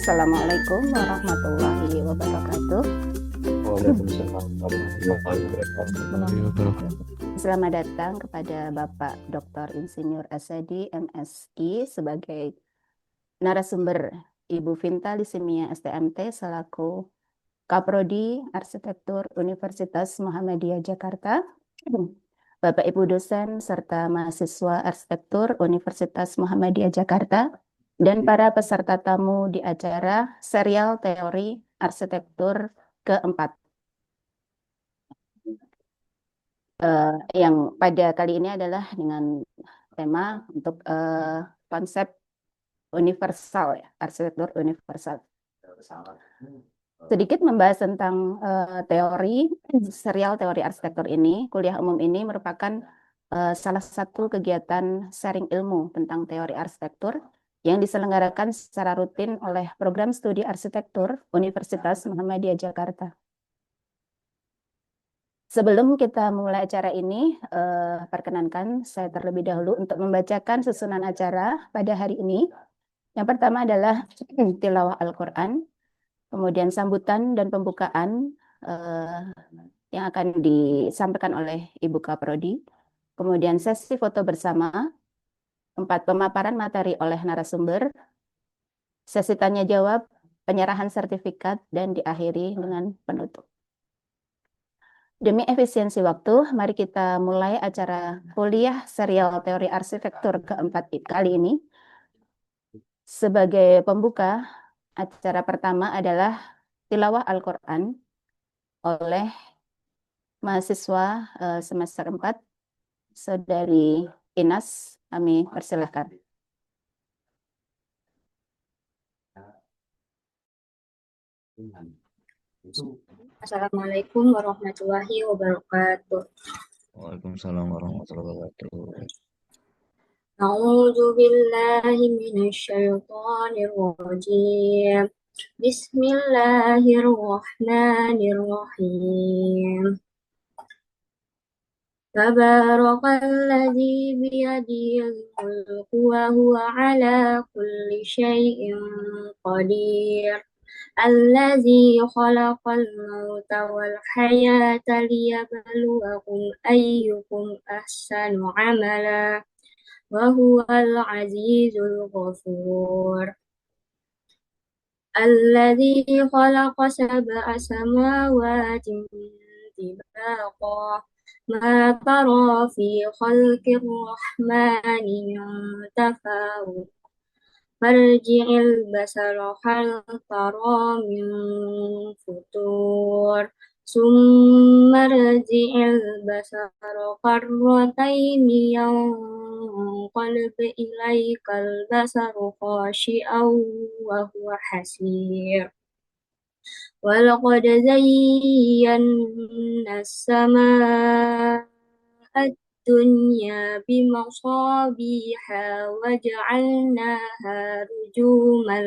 Assalamualaikum warahmatullahi wabarakatuh. Waalaikumsalam warahmatullahi wabarakatuh. Selamat datang kepada Bapak Dr. Insinyur Asadi, MSI, sebagai narasumber Ibu Vinta Lisimia STMT selaku Kaprodi Arsitektur Universitas Muhammadiyah Jakarta, Bapak Ibu dosen serta mahasiswa Arsitektur Universitas Muhammadiyah Jakarta, dan para peserta tamu di acara serial teori arsitektur keempat. Yang pada kali ini adalah dengan tema untuk konsep universal, ya, arsitektur universal. Sedikit membahas tentang teori serial teori arsitektur ini. Kuliah umum ini merupakan salah satu kegiatan sharing ilmu tentang teori arsitektur yang diselenggarakan secara rutin oleh Program Studi Arsitektur Universitas Muhammadiyah Jakarta. Sebelum kita mulai acara ini, perkenankan saya terlebih dahulu untuk membacakan susunan acara pada hari ini. Yang pertama adalah tilawah Al-Quran, kemudian sambutan dan pembukaan yang akan disampaikan oleh Ibu Kaprodi, kemudian sesi foto bersama, 4 pemaparan materi oleh narasumber, sesi tanya jawab, penyerahan sertifikat, dan diakhiri dengan penutup. Demi efisiensi waktu, mari kita mulai acara kuliah serial teori arsitektur keempat kali ini. Sebagai pembuka, acara pertama adalah tilawah Al-Quran oleh mahasiswa semester 4, Saudari Inas. Kami persilahkan. Assalamualaikum warahmatullahi wabarakatuh. Waalaikumsalam warahmatullahi wabarakatuh. A'udzu billahi minasyaitonir rajim. Bismillahirrahmanirrahim. Tabarakalladzi biyadihil mulku wa huwa ala kulli syai'in qadir. Allazi khalaqal mauta wal hayata liyabluwakum ayyukum ahsanu amala wa huwal azizul ghafur. Allazi khalaqa sab'a samawati tibaqa ma tara fi khalqir rahmani min tafawut. Marji'il basara hal tara min futur summa marji'il basara karrataini yanqalib ilaikal basaru khashi'aw wa huwa hasir. Walaqad zayyana as-samaa'a الدنيا بمصابيح وجعلناها رجوما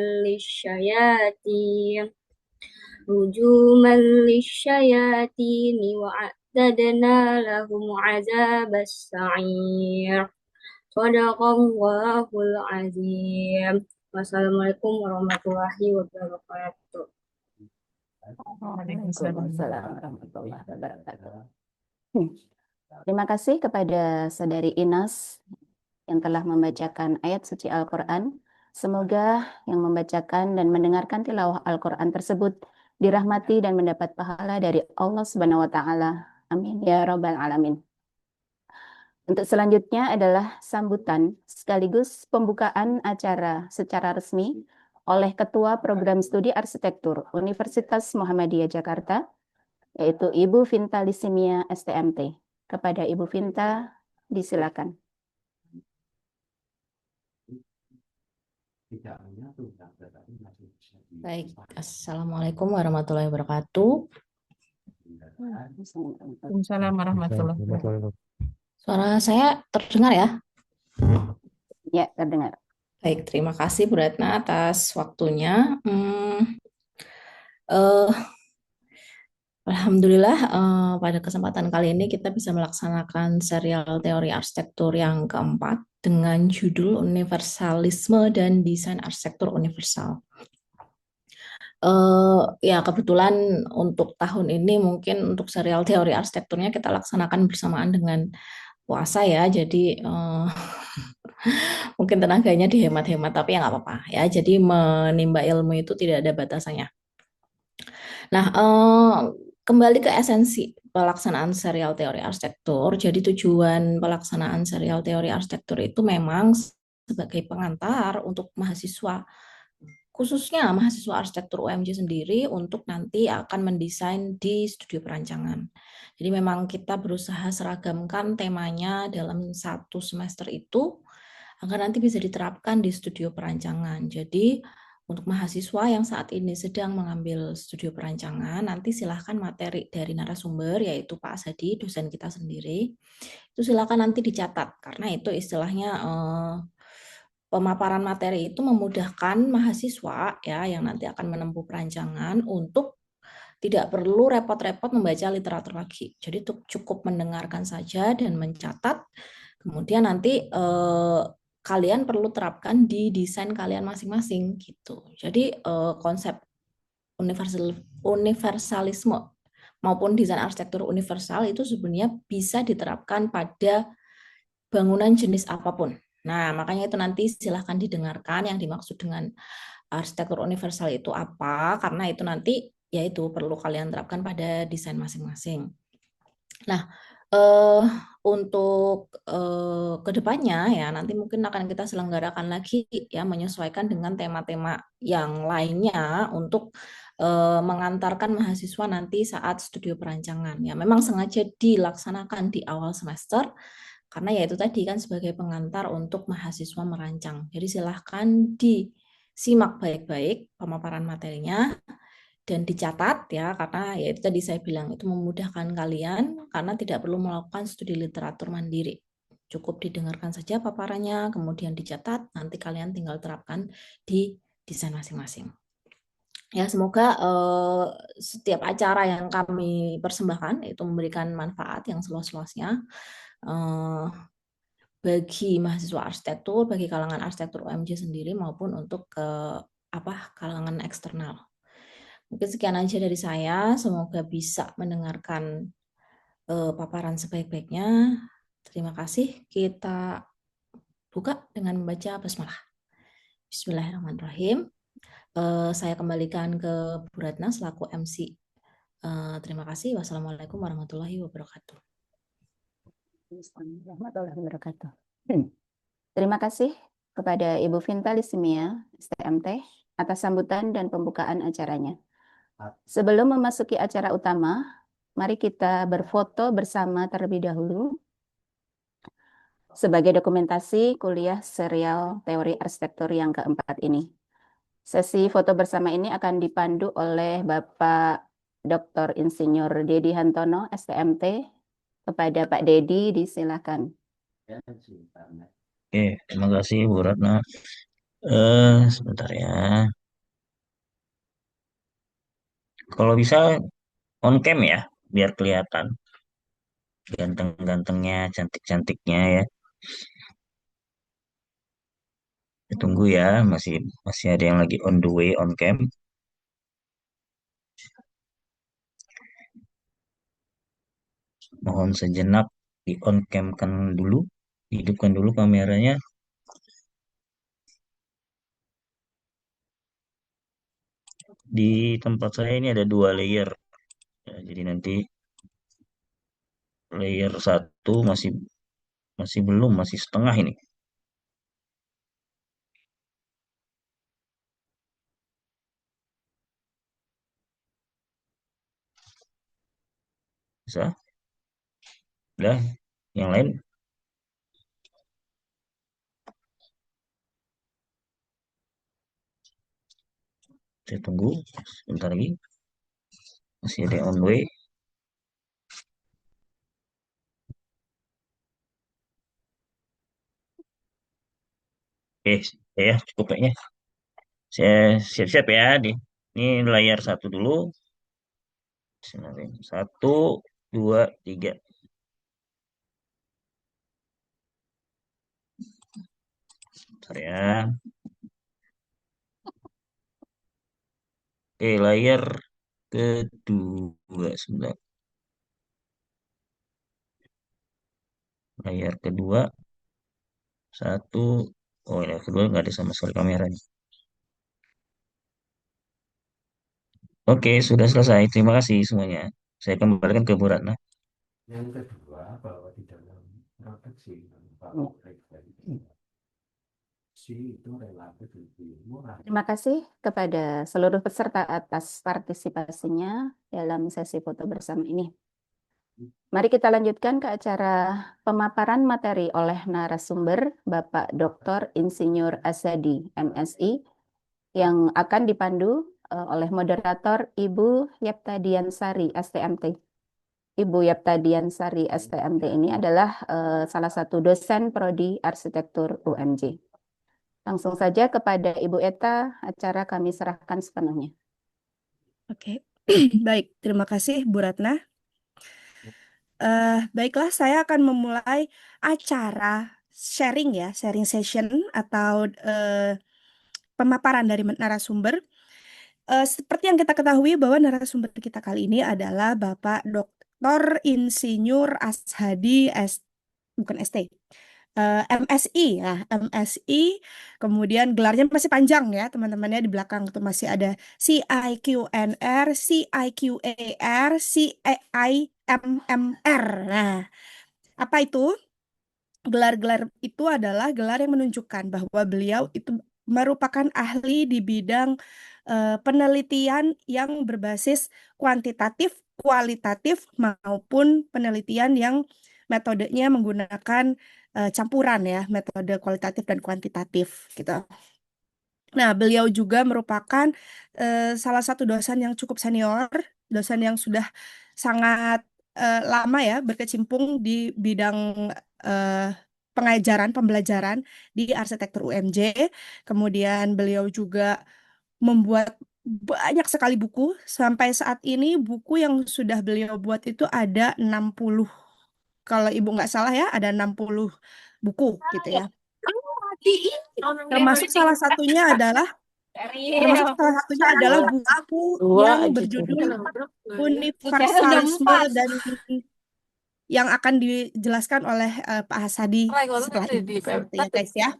للشياطين وأعتدنا لهم عذاب السعير. Shadaqallahul azim. Wassalamualaikum warahmatullahi wabarakatuh. Waalaikumsalam warahmatullahi wabarakatuh. Terima kasih kepada Saudari Inas yang telah membacakan ayat suci Al-Quran. Semoga yang membacakan dan mendengarkan tilawah Al-Quran tersebut dirahmati dan mendapat pahala dari Allah Subhanahu wa Ta'ala. Amin ya Rabbal 'Alamin. Untuk selanjutnya adalah sambutan sekaligus pembukaan acara secara resmi oleh Ketua Program Studi Arsitektur Universitas Muhammadiyah Jakarta, yaitu Ibu Vinta Lisimia STMT. Kepada Ibu Vinta, disilakan. Baik, Assalamualaikum warahmatullahi wabarakatuh. Waalaikumsalam warahmatullahi wabarakatuh. Suara saya terdengar ya? Ya, terdengar. Baik, terima kasih Bu Ratna atas waktunya. Alhamdulillah, pada kesempatan kali ini kita bisa melaksanakan serial teori arsitektur yang keempat dengan judul Universalisme dan Desain Arsitektur Universal. Ya kebetulan untuk tahun ini mungkin untuk serial teori arsitekturnya kita laksanakan bersamaan dengan puasa ya. Jadi mungkin tenaganya dihemat-hemat, tapi ya nggak apa-apa ya. Jadi menimba ilmu itu tidak ada batasannya. Nah, kembali ke esensi pelaksanaan serial teori arsitektur. Jadi tujuan pelaksanaan serial teori arsitektur itu memang sebagai pengantar untuk mahasiswa, khususnya mahasiswa arsitektur UMJ sendiri untuk nanti akan mendesain di studio perancangan. Jadi memang kita berusaha seragamkan temanya dalam satu semester itu agar nanti bisa diterapkan di studio perancangan. Jadi untuk mahasiswa yang saat ini sedang mengambil studio perancangan, nanti silahkan materi dari narasumber, yaitu Pak Asadi, dosen kita sendiri, itu silahkan nanti dicatat, karena itu istilahnya pemaparan materi itu memudahkan mahasiswa ya yang nanti akan menempuh perancangan untuk tidak perlu repot-repot membaca literatur lagi. Jadi cukup mendengarkan saja dan mencatat. Kemudian nanti kalian perlu terapkan di desain kalian masing-masing gitu. Jadi konsep universalisme maupun desain arsitektur universal itu sebenarnya bisa diterapkan pada bangunan jenis apapun. Nah, makanya itu nanti silahkan didengarkan yang dimaksud dengan arsitektur universal itu apa, karena itu nanti yaitu perlu kalian terapkan pada desain masing-masing. Nah, untuk kedepannya ya nanti mungkin akan kita selenggarakan lagi ya menyesuaikan dengan tema-tema yang lainnya untuk mengantarkan mahasiswa nanti saat studio perancangan ya. Memang sengaja dilaksanakan di awal semester karena ya itu tadi kan sebagai pengantar untuk mahasiswa merancang. Jadi silahkan disimak baik-baik pemaparan materinya dan dicatat ya, karena ya itu tadi saya bilang itu memudahkan kalian karena tidak perlu melakukan studi literatur mandiri. Cukup didengarkan saja paparannya, kemudian dicatat, nanti kalian tinggal terapkan di desain masing-masing. Ya, semoga setiap acara yang kami persembahkan itu memberikan manfaat yang seluas-luasnya bagi mahasiswa arsitektur, bagi kalangan arsitektur UMJ sendiri maupun untuk kalangan eksternal. Mungkin sekian aja dari saya. Semoga bisa mendengarkan paparan sebaik-baiknya. Terima kasih. Kita buka dengan membaca basmalah. Bismillahirrahmanirrahim. Saya kembalikan ke Bu Ratna selaku MC. Terima kasih. Wassalamualaikum warahmatullahi wabarakatuh. Warahmatullahi wabarakatuh. Terima kasih kepada Ibu Vinta Lisimia, STMT, atas sambutan dan pembukaan acaranya. Sebelum memasuki acara utama, mari kita berfoto bersama terlebih dahulu sebagai dokumentasi kuliah serial teori arsitektur yang keempat ini. Sesi foto bersama ini akan dipandu oleh Bapak Dr. Insinyur Dedi Hantono, STMT. Kepada Pak Dedi, disilakan. Oke, terima kasih Bu Ratna. Sebentar ya. Kalau bisa on cam ya, biar kelihatan ganteng-gantengnya, cantik-cantiknya ya. Tunggu ya, masih masih ada yang lagi on the way on cam. Mohon sejenak di on cam kan dulu, hidupkan dulu kameranya. Di tempat saya ini ada dua layer. Ya, jadi nanti layer satu masih masih belum, masih setengah ini. Bisa? Udah, yang lain saya tunggu sebentar lagi. Masih ada yang on way. Oke, ya cukup kayaknya. Saya siap-siap ya. Ini layar satu dulu. Satu, dua, tiga. Bentar ya. layar kedua sebentar. Layar kedua satu. Oh, layar kedua nggak ada sama sekali kameranya. Oke, sudah selesai. Terima kasih semuanya. Saya kembalikan ke Bu Ratna. Yang kedua, bahwa di dalam proteksi itu relatif lebih murah. Terima kasih kepada seluruh peserta atas partisipasinya dalam sesi foto bersama ini. Mari kita lanjutkan ke acara pemaparan materi oleh narasumber Bapak Dr. Insinyur Asadi, MSI, yang akan dipandu oleh moderator Ibu Yapta Diansari, STMT. Ibu Yapta Diansari, STMT ini adalah salah satu dosen Prodi Arsitektur UMJ. Langsung saja kepada Ibu Eta, acara kami serahkan sepenuhnya. Oke, baik. Terima kasih Bu Ratna. Baiklah, saya akan memulai acara sharing ya, sharing session atau pemaparan dari narasumber. Seperti yang kita ketahui bahwa narasumber kita kali ini adalah Bapak Dr. Insinyur Ashadi bukan ST, MSI ya, MSI. Kemudian gelarnya masih panjang ya teman-temannya, di belakang itu masih ada CIQNR, CIQAR, CIMMR. Nah, apa itu? Gelar-gelar itu adalah gelar yang menunjukkan bahwa beliau itu merupakan ahli di bidang penelitian yang berbasis kuantitatif, kualitatif, maupun penelitian yang metodenya menggunakan campuran ya, metode kualitatif dan kuantitatif gitu. Nah, beliau juga merupakan salah satu dosen yang cukup senior, dosen yang sudah sangat lama ya berkecimpung di bidang pengajaran, pembelajaran di arsitektur UMJ. Kemudian beliau juga membuat banyak sekali buku. Sampai saat ini buku yang sudah beliau buat itu ada 60. Kalau Ibu nggak salah ya, ada 60 buku gitu ya. Termasuk salah satunya adalah buku yang berjudul Universalisme dan yang akan dijelaskan oleh Pak Hasadi setelah ini. Seperti ya guys ya.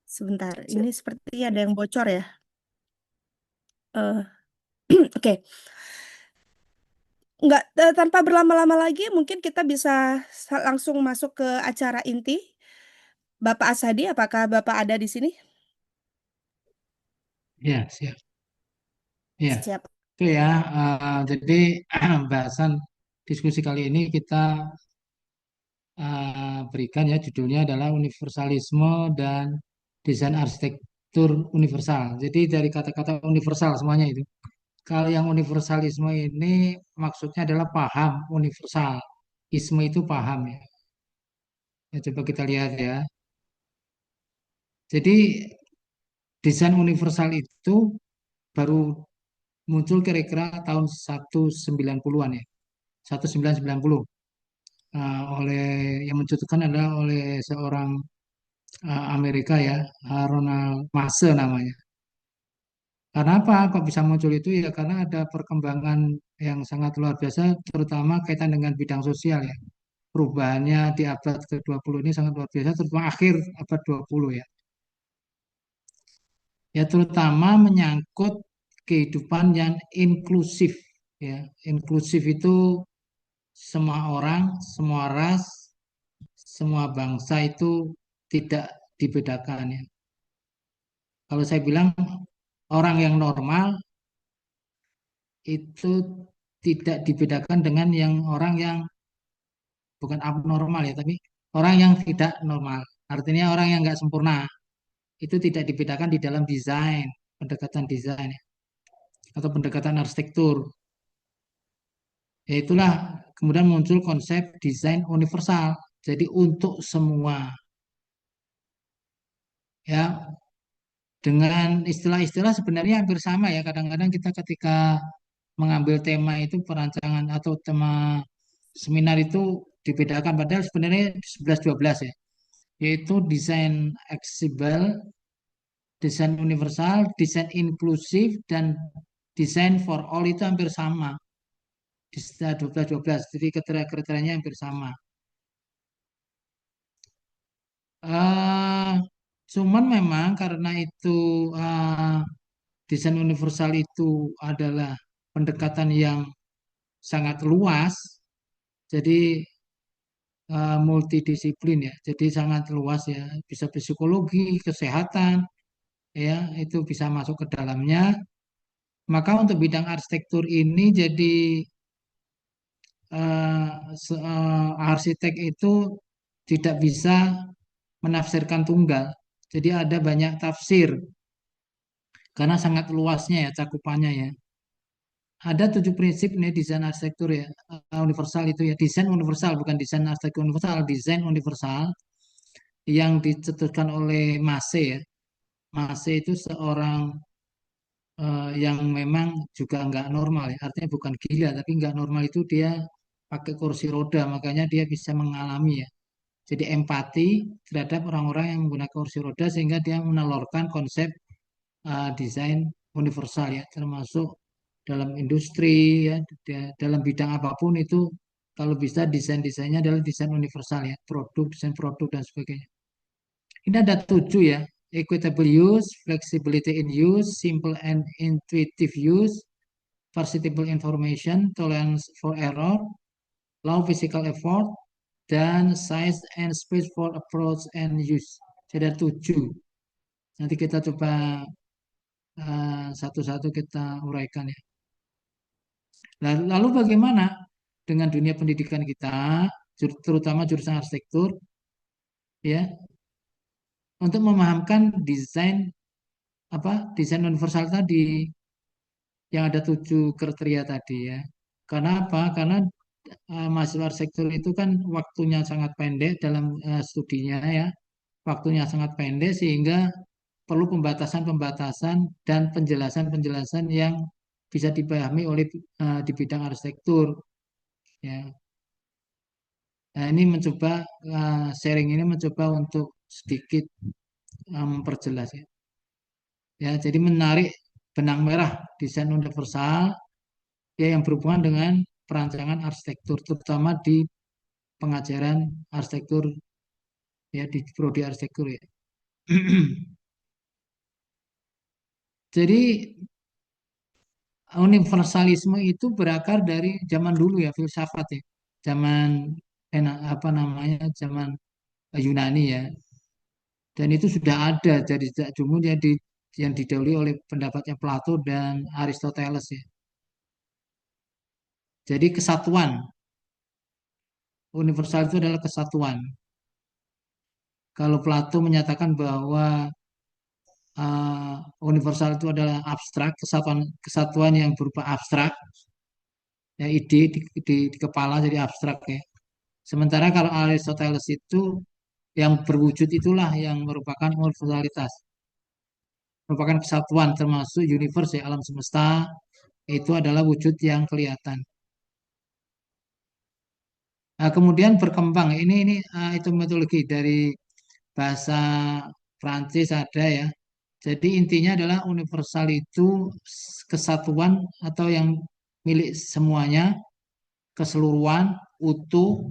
Sebentar, ini seperti ada yang bocor ya. Oke. Nggak, tanpa berlama-lama lagi, mungkin kita bisa langsung masuk ke acara inti. Bapak Asadi, apakah Bapak ada di sini? Ya, siap. Ya, Siap. oke ya. Jadi bahasan diskusi kali ini kita berikan ya, judulnya adalah universalisme dan desain arsitektur universal. Jadi dari kata-kata universal semuanya itu. Kalau yang universalisme ini maksudnya adalah paham universal. Isme itu paham ya. Ya, coba kita lihat ya. Jadi desain universal itu baru muncul kira-kira tahun 1990-an ya. 1990. Oleh yang mencontohkan adalah oleh seorang Amerika ya, Ronald Mase namanya. Karena apa? Kok bisa muncul itu ya karena ada perkembangan yang sangat luar biasa, terutama kaitan dengan bidang sosial ya. Perubahannya di abad ke-20 ini sangat luar biasa, terutama akhir abad 20 ya. Ya terutama menyangkut kehidupan yang inklusif ya. Inklusif itu semua orang, semua ras, semua bangsa itu tidak dibedakan ya. Kalau saya bilang orang yang normal itu tidak dibedakan dengan yang orang yang bukan abnormal ya, tapi orang yang tidak normal. Artinya orang yang nggak sempurna itu tidak dibedakan di dalam desain, pendekatan desain ya, atau pendekatan arsitektur. Ya itulah kemudian muncul konsep desain universal. Jadi untuk semua ya, dengan istilah-istilah sebenarnya hampir sama ya. Kadang-kadang kita ketika mengambil tema itu perancangan atau tema seminar itu dibedakan padahal sebenarnya 11-12 ya. Yaitu desain accessible, Desain universal, desain inklusif, dan desain for all itu hampir sama. Di 12-12, jadi kriteria-kriterianya hampir sama. Eh, Cuman memang karena itu desain universal itu adalah pendekatan yang sangat luas, jadi multidisiplin ya, jadi sangat luas ya, bisa psikologi, kesehatan, ya itu bisa masuk ke dalamnya. Maka untuk bidang arsitektur ini jadi arsitek itu tidak bisa menafsirkan tunggal. Jadi ada banyak tafsir karena sangat luasnya ya cakupannya ya. Ada 7 prinsip nih desain arsitektur ya, universal itu ya, desain universal bukan desain arsitektur universal, desain universal yang dicetuskan oleh Mace ya. Mace itu seorang yang memang juga nggak normal ya, artinya bukan gila tapi nggak normal itu dia pakai kursi roda, makanya dia bisa mengalami ya. Jadi empati terhadap orang-orang yang menggunakan kursi roda sehingga dia menelurkan konsep desain universal ya, termasuk dalam industri ya, dalam bidang apapun itu kalau bisa desain-desainnya adalah desain universal ya, produk, desain produk dan sebagainya. Ini ada 7 ya, equitable use, flexibility in use, simple and intuitive use, versatile information, tolerance for error, low physical effort, dan size and space for approach and use. Jadi ada 7. Nanti kita coba satu-satu kita uraikan ya. Lalu bagaimana dengan dunia pendidikan kita, terutama jurusan arsitektur, ya, untuk memahamkan desain universal tadi yang ada 7 kriteria tadi ya. Karena apa? Karena mahasiswa arsitektur itu kan waktunya sangat pendek dalam studinya ya, waktunya sangat pendek sehingga perlu pembatasan-pembatasan dan penjelasan-penjelasan yang bisa dipahami oleh di bidang arsitektur ya. Nah, ini mencoba sharing ini mencoba untuk sedikit memperjelas ya. Ya, jadi menarik benang merah desain universal ya yang berhubungan dengan perancangan arsitektur, terutama di pengajaran arsitektur ya di prodi arsitektur ya. Jadi universalisme itu berakar dari zaman dulu ya, filsafat ya, zaman apa namanya, zaman Yunani ya, dan itu sudah ada dari sejak dulu yang didahului oleh pendapatnya Plato dan Aristoteles ya. Jadi kesatuan, universal itu adalah kesatuan. Kalau Plato menyatakan bahwa universal itu adalah abstrak, kesatuan yang berupa abstrak, ya ide di kepala jadi abstrak ya. Sementara kalau Aristoteles itu yang berwujud itulah yang merupakan universalitas, merupakan kesatuan termasuk universe ya, alam semesta itu adalah wujud yang kelihatan. Nah, kemudian berkembang ini itu metodologi dari bahasa Prancis ada ya. Jadi intinya adalah universal itu kesatuan atau yang milik semuanya, keseluruhan, utuh,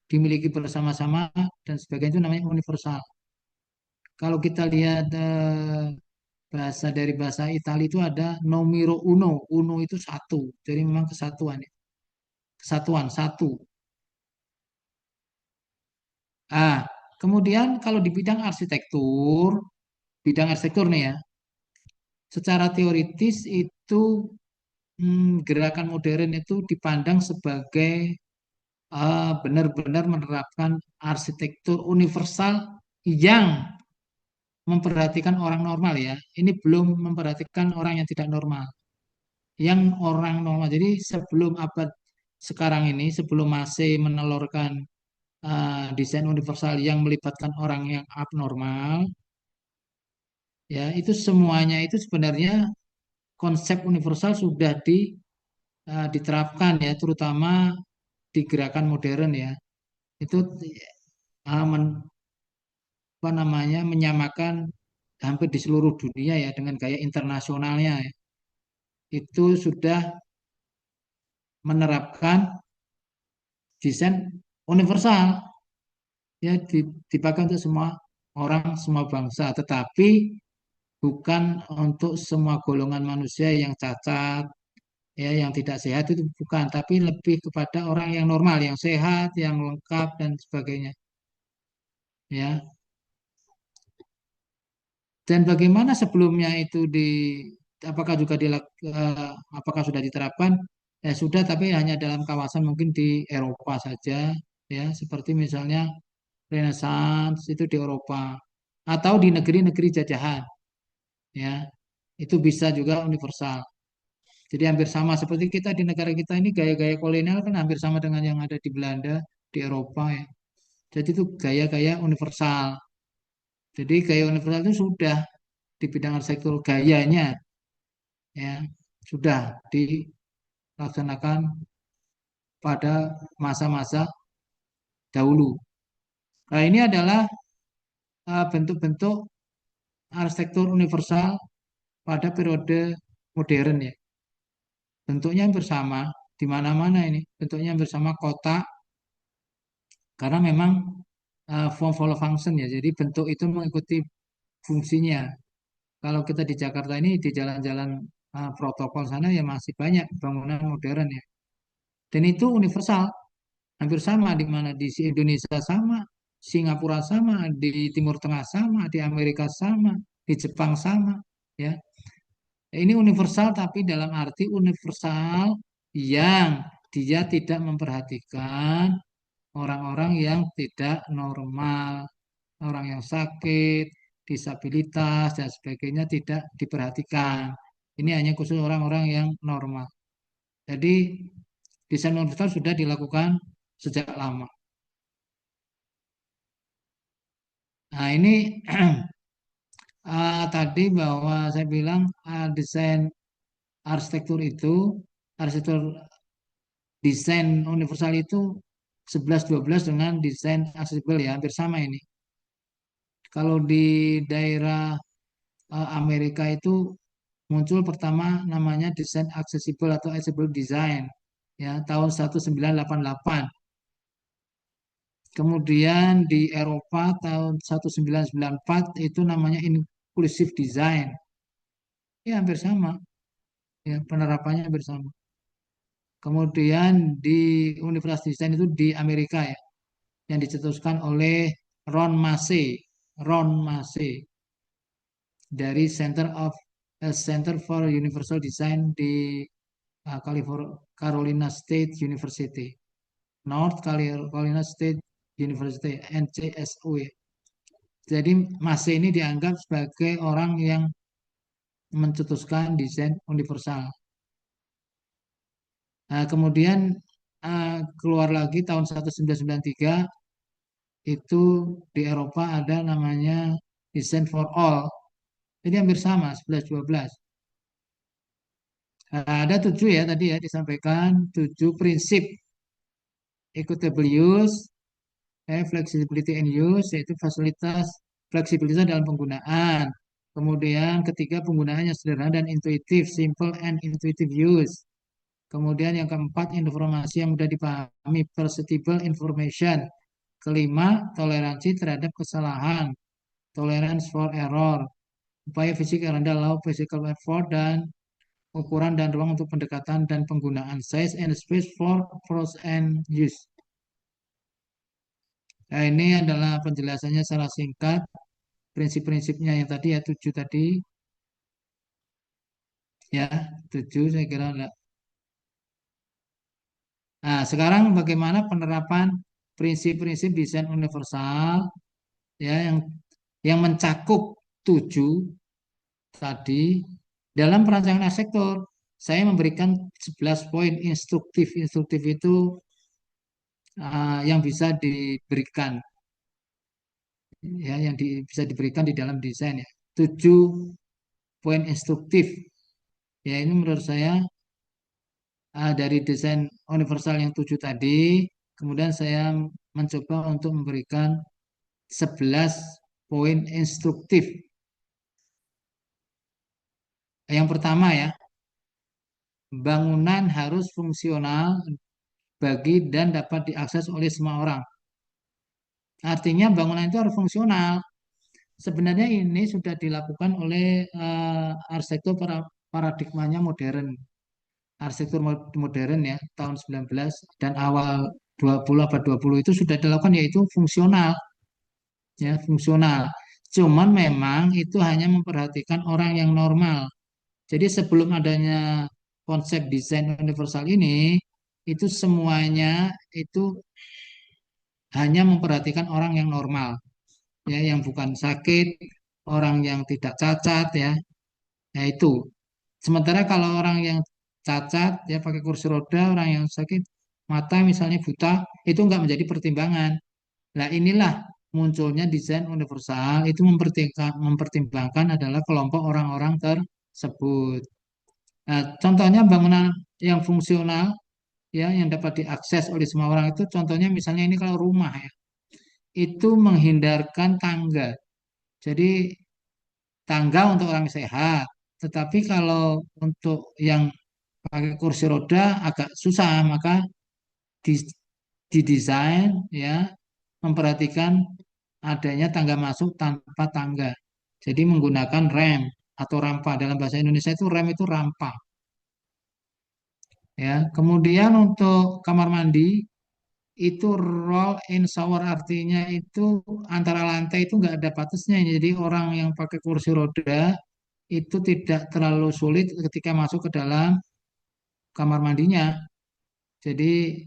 dimiliki bersama-sama dan sebagainya itu namanya universal. Kalau kita lihat dari bahasa Italia itu ada nomiro uno, uno itu satu, jadi memang kesatuan, ya. Kesatuan satu. Ah, kemudian kalau di bidang arsitektur nih ya, secara teoritis itu gerakan modern itu dipandang sebagai benar-benar menerapkan arsitektur universal yang memperhatikan orang normal ya. Ini belum memperhatikan orang yang tidak normal. Yang orang normal. Jadi sebelum abad sekarang ini, sebelum masih menelurkan desain universal yang melibatkan orang yang abnormal, ya itu semuanya itu sebenarnya konsep universal sudah diterapkan ya, terutama di gerakan modern ya. Itu apa namanya menyamakan hampir di seluruh dunia ya dengan gaya internasionalnya ya, itu sudah menerapkan desain universal ya dipakai untuk semua orang, semua bangsa, tetapi bukan untuk semua golongan manusia yang cacat, ya, yang tidak sehat itu bukan, tapi lebih kepada orang yang normal, yang sehat, yang lengkap dan sebagainya. Ya. Dan bagaimana sebelumnya itu apakah juga apakah sudah diterapkan? Ya sudah, tapi hanya dalam kawasan mungkin di Eropa saja, ya, seperti misalnya Renaissance itu di Eropa atau di negeri-negeri jajahan, ya, itu bisa juga universal. Jadi hampir sama seperti kita di negara kita ini gaya-gaya kolonial kan hampir sama dengan yang ada di Belanda, di Eropa ya. Jadi itu gaya-gaya universal. Jadi gaya universal itu sudah di bidang arsitektur gayanya ya sudah dilaksanakan pada masa-masa dahulu. Nah, ini adalah bentuk-bentuk arsitektur universal pada periode modern ya. Bentuknya hampir sama di mana-mana ini. Bentuknya hampir sama kotak karena memang form follow function ya. Jadi bentuk itu mengikuti fungsinya. Kalau kita di Jakarta ini di jalan-jalan protokol sana ya masih banyak bangunan modern ya. Dan itu universal, hampir sama di mana di Indonesia sama, Singapura sama, di Timur Tengah sama, di Amerika sama, di Jepang sama, ya. Ini universal tapi dalam arti universal yang dia tidak memperhatikan orang-orang yang tidak normal, orang yang sakit, disabilitas dan sebagainya tidak diperhatikan. Ini hanya khusus orang-orang yang normal. Jadi desain universal sudah dilakukan sejak lama. Nah, ini tadi bahwa saya bilang desain arsitektur itu, arsitektur desain universal itu 11-12 dengan desain aksesibel ya, hampir sama ini. Kalau di daerah Amerika itu muncul pertama namanya desain aksesibel atau accessible design ya tahun 1988. Kemudian di Eropa tahun 1994 itu namanya inclusive design. Ya hampir sama. Ya, penerapannya hampir sama. Kemudian di Universitas Desain itu di Amerika ya, yang dicetuskan oleh Ron Massey. Ron Massey dari Center for Universal Design di Carolina State University. North Carolina State University, NCSU. Jadi Massey ini dianggap sebagai orang yang mencetuskan desain universal. Nah, kemudian keluar lagi tahun 1993 itu di Eropa ada namanya Design for All. Jadi hampir sama 11-12. Nah, ada 7 ya tadi ya disampaikan 7 prinsip equitable use, flexibility and use yaitu fleksibilitas dalam penggunaan. Kemudian ketiga penggunaannya sederhana dan intuitif, simple and intuitive use. Kemudian yang keempat, informasi yang mudah dipahami, perceptible information. Kelima, toleransi terhadap kesalahan, tolerance for error. Upaya fisik yang rendah, low physical effort, dan ukuran dan ruang untuk pendekatan dan penggunaan, size and space for pros and use. Nah, ini adalah penjelasannya secara singkat, prinsip-prinsipnya yang tadi ya, 7 tadi. Ya, 7 saya kira enggak. Nah, sekarang bagaimana penerapan prinsip-prinsip desain universal ya yang mencakup 7 tadi dalam perancangan sektor. Saya memberikan 11 poin instruktif. Instruktif itu yang bisa diberikan ya yang bisa diberikan di dalam desain ya. 7 poin instruktif. Ya, ini menurut saya dari desain universal yang 7 tadi, kemudian saya mencoba untuk memberikan 11 poin instruktif Yang pertama ya, bangunan harus fungsional bagi dan dapat diakses oleh semua orang. Artinya bangunan itu harus fungsional. Sebenarnya ini sudah dilakukan oleh arsitektur paradigmanya modern. Arsitektur modern ya, tahun 19 dan awal 20 abad 20 itu sudah dilakukan, yaitu fungsional. Ya, fungsional. Cuman memang itu hanya memperhatikan orang yang normal. Jadi sebelum adanya konsep desain universal ini, itu semuanya itu hanya memperhatikan orang yang normal, ya, yang bukan sakit, orang yang tidak cacat, ya, ya itu. Sementara kalau orang yang cacat, ya pakai kursi roda, orang yang sakit mata misalnya buta, itu nggak menjadi pertimbangan. Nah, inilah munculnya desain universal, itu mempertimbangkan adalah kelompok orang-orang tersebut. Nah, contohnya bangunan yang fungsional, ya, yang dapat diakses oleh semua orang itu, contohnya misalnya ini kalau rumah ya, itu menghindarkan tangga. Jadi tangga untuk orang sehat, tetapi kalau untuk yang pakai kursi roda agak susah, maka di- didesain ya memperhatikan adanya tangga masuk tanpa tangga. Jadi menggunakan rem atau rampa. Dalam bahasa Indonesia itu rem itu rampa. Ya, kemudian untuk kamar mandi itu roll in shower, artinya itu antara lantai itu nggak ada batasnya. Jadi orang yang pakai kursi roda itu tidak terlalu sulit ketika masuk ke dalam kamar mandinya. Jadi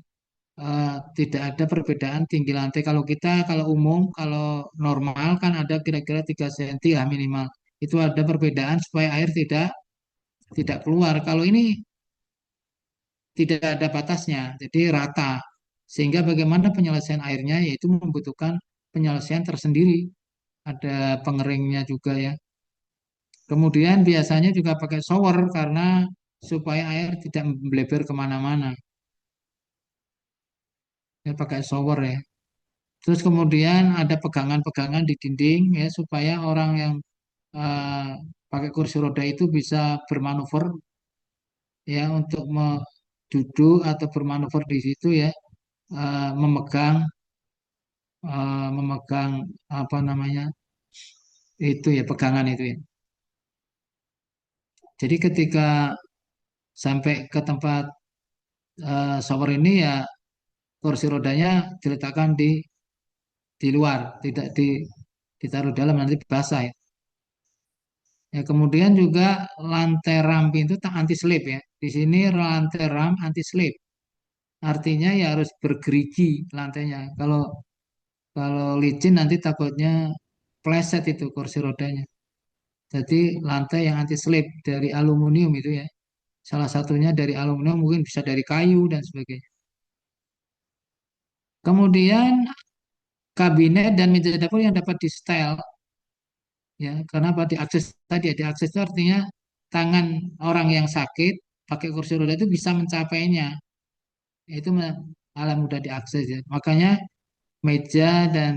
tidak ada perbedaan tinggi lantai. Kalau kita, kalau umum, kalau normal kan ada kira-kira 3 cm lah minimal. Itu ada perbedaan supaya air tidak keluar. Kalau ini tidak ada batasnya, jadi rata. Sehingga bagaimana penyelesaian airnya, yaitu membutuhkan penyelesaian tersendiri. Ada pengeringnya juga ya. Kemudian biasanya juga pakai shower karena supaya air tidak membleber kemana-mana. Ya, pakai shower ya. Terus kemudian ada pegangan-pegangan di dinding ya supaya orang yang eh, pakai kursi roda itu bisa bermanuver ya untuk duduk atau bermanuver di situ ya, memegang memegang apa namanya itu ya, pegangan itu ya. Jadi ketika sampai ke tempat shower ini ya, kursi rodanya diletakkan di luar, tidak ditaruh dalam, nanti basah ya. Ya, kemudian juga lantai rampi itu tak anti slip ya. Di sini lantai ram anti slip. Artinya ya harus bergerigi lantainya. Kalau kalau licin nanti takutnya pleset itu kursi rodanya. Jadi lantai yang anti slip dari aluminium itu ya. Salah satunya dari aluminium, mungkin bisa dari kayu dan sebagainya. Kemudian kabinet dan meja dapur yang dapat di setel ya. Karena apa, diakses tadi ya, diakses itu artinya tangan orang yang sakit pakai kursi roda itu bisa mencapainya. Itu malah mudah diakses ya. Makanya meja dan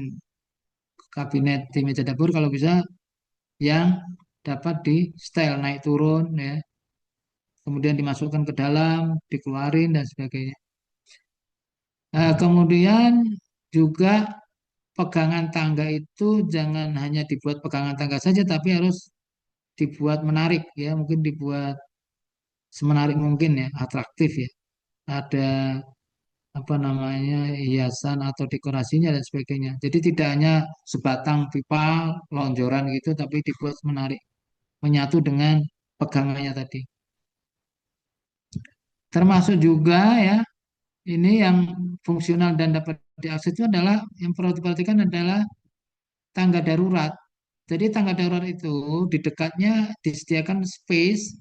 kabinet di meja dapur kalau bisa yang dapat di setel naik turun ya. Kemudian dimasukkan ke dalam, dikeluarin dan sebagainya. Kemudian juga pegangan tangga itu jangan hanya dibuat pegangan tangga saja, tapi harus dibuat menarik ya, mungkin dibuat semenarik mungkin ya, atraktif ya. Ada apa namanya, hiasan atau dekorasinya dan sebagainya. Jadi tidak hanya sebatang pipa lonjoran gitu, tapi dibuat menarik, menyatu dengan pegangannya tadi. Termasuk juga ya, ini yang fungsional dan dapat diakses itu adalah, yang perlu diperhatikan adalah tangga darurat. Jadi tangga darurat itu di dekatnya disediakan space